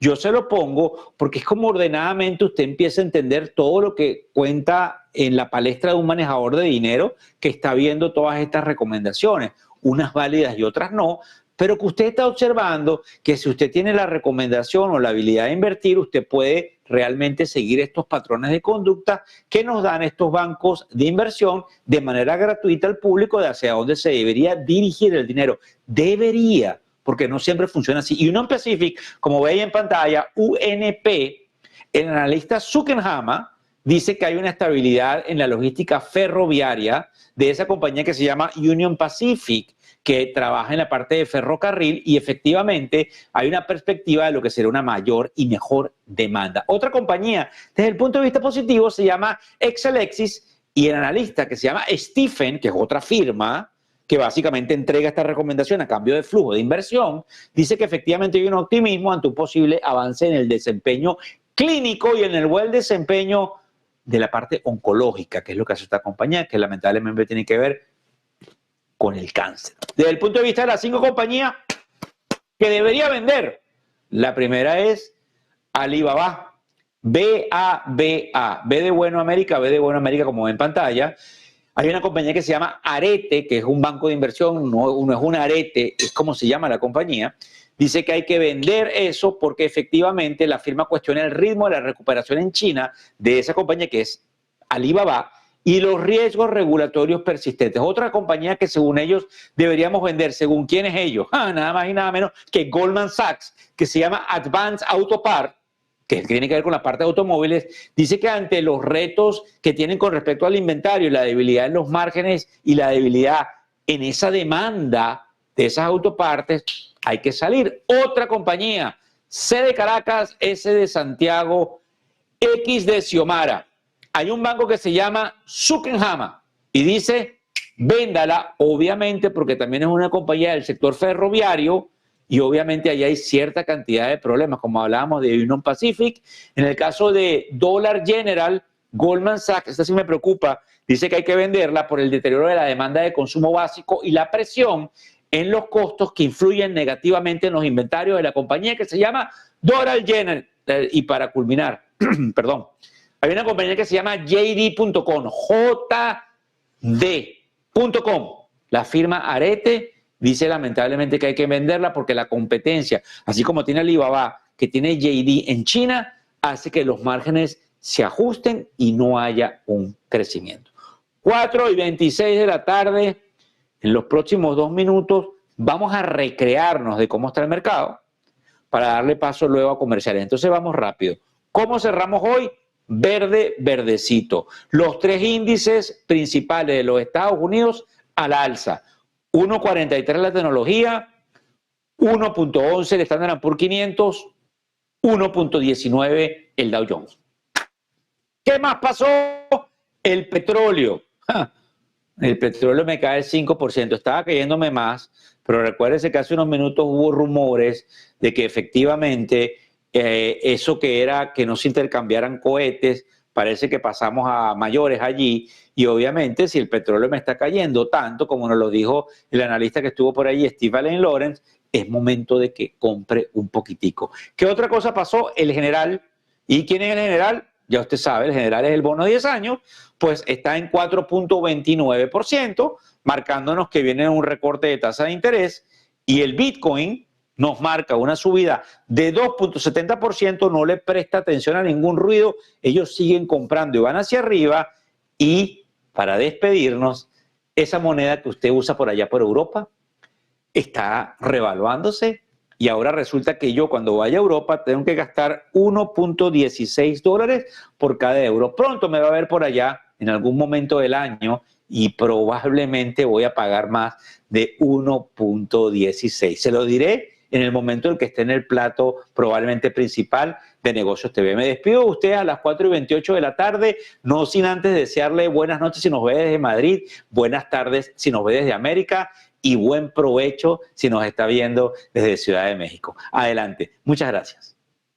Yo se lo pongo porque es como ordenadamente usted empieza a entender todo lo que cuenta en la palestra de un manejador de dinero que está viendo todas estas recomendaciones, unas válidas y otras no, pero que usted está observando que si usted tiene la recomendación o la habilidad de invertir, usted puede realmente seguir estos patrones de conducta que nos dan estos bancos de inversión de manera gratuita al público de hacia dónde se debería dirigir el dinero. Debería, porque no siempre funciona así. Y Union Pacific, como veis en pantalla, UNP, el analista Zuckenhammer dice que hay una estabilidad en la logística ferroviaria de esa compañía que se llama Union Pacific, que trabaja en la parte de ferrocarril y efectivamente hay una perspectiva de lo que será una mayor y mejor demanda. Otra compañía, desde el punto de vista positivo, se llama Exelixis y el analista que se llama Stephen, que es otra firma que básicamente entrega esta recomendación a cambio de flujo de inversión, dice que efectivamente hay un optimismo ante un posible avance en el desempeño clínico y en el buen desempeño de la parte oncológica, que es lo que hace esta compañía, que lamentablemente tiene que ver con el cáncer. Desde el punto de vista de las 5 compañías que debería vender, la primera es Alibaba, BABA, B de Bueno América, B de Bueno América como ven en pantalla. Hay una compañía que se llama Arete, que es un banco de inversión, no es un arete, es como se llama la compañía. Dice que hay que vender eso porque efectivamente la firma cuestiona el ritmo de la recuperación en China de esa compañía que es Alibaba y los riesgos regulatorios persistentes. Otra compañía que según ellos deberíamos vender, según quiénes ellos, nada más y nada menos que Goldman Sachs, que se llama Advanced Auto Parts, que tiene que ver con la parte de automóviles, dice que ante los retos que tienen con respecto al inventario, la debilidad en los márgenes y la debilidad en esa demanda de esas autopartes, hay que salir. Otra compañía, C de Caracas, S de Santiago, X de Xiomara. Hay un banco que se llama Zuckenhammer y dice, véndala, obviamente, porque también es una compañía del sector ferroviario y obviamente ahí hay cierta cantidad de problemas, como hablábamos de Union Pacific. En el caso de Dollar General, Goldman Sachs, esta sí me preocupa, dice que hay que venderla por el deterioro de la demanda de consumo básico y la presión en los costos que influyen negativamente en los inventarios de la compañía que se llama Dollar General. Y para culminar, perdón, hay una compañía que se llama JD.com, JD.com. La firma Arete dice lamentablemente que hay que venderla porque la competencia, así como tiene Alibaba, que tiene JD en China, hace que los márgenes se ajusten y no haya un crecimiento. 4:26 de la tarde, en los próximos 2 minutos vamos a recrearnos de cómo está el mercado para darle paso luego a comerciales. Entonces vamos rápido. ¿Cómo cerramos hoy? Verde, verdecito. Los 3 índices principales de los Estados Unidos a la alza. 1.43 la tecnología, 1.11 el Standard & Poor's 500, 1.19 el Dow Jones. ¿Qué más pasó? El petróleo. El petróleo me cae 5%. Estaba cayéndome más, pero recuérdese que hace unos minutos hubo rumores de que efectivamente eso que era que no se intercambiaran cohetes, parece que pasamos a mayores allí y obviamente si el petróleo me está cayendo tanto como nos lo dijo el analista que estuvo por ahí, Steve Allen Lawrence, es momento de que compre un poquitico. ¿Qué otra cosa pasó? El general. ¿Y quién es el general? Ya usted sabe, el general es el bono de 10 años, pues está en 4.29%, marcándonos que viene un recorte de tasa de interés y el Bitcoin nos marca una subida de 2.70%, no le presta atención a ningún ruido, ellos siguen comprando y van hacia arriba y para despedirnos, esa moneda que usted usa por allá por Europa está revaluándose y ahora resulta que yo cuando vaya a Europa tengo que gastar 1.16 dólares por cada euro. Pronto me va a ver por allá en algún momento del año y probablemente voy a pagar más de 1.16. Se lo diré en el momento en que esté en el plato probablemente principal de Negocios TV. Me despido de ustedes a las 4:28 de la tarde, no sin antes desearle buenas noches si nos ve desde Madrid, buenas tardes si nos ve desde América y buen provecho si nos está viendo desde Ciudad de México. Adelante. Muchas gracias.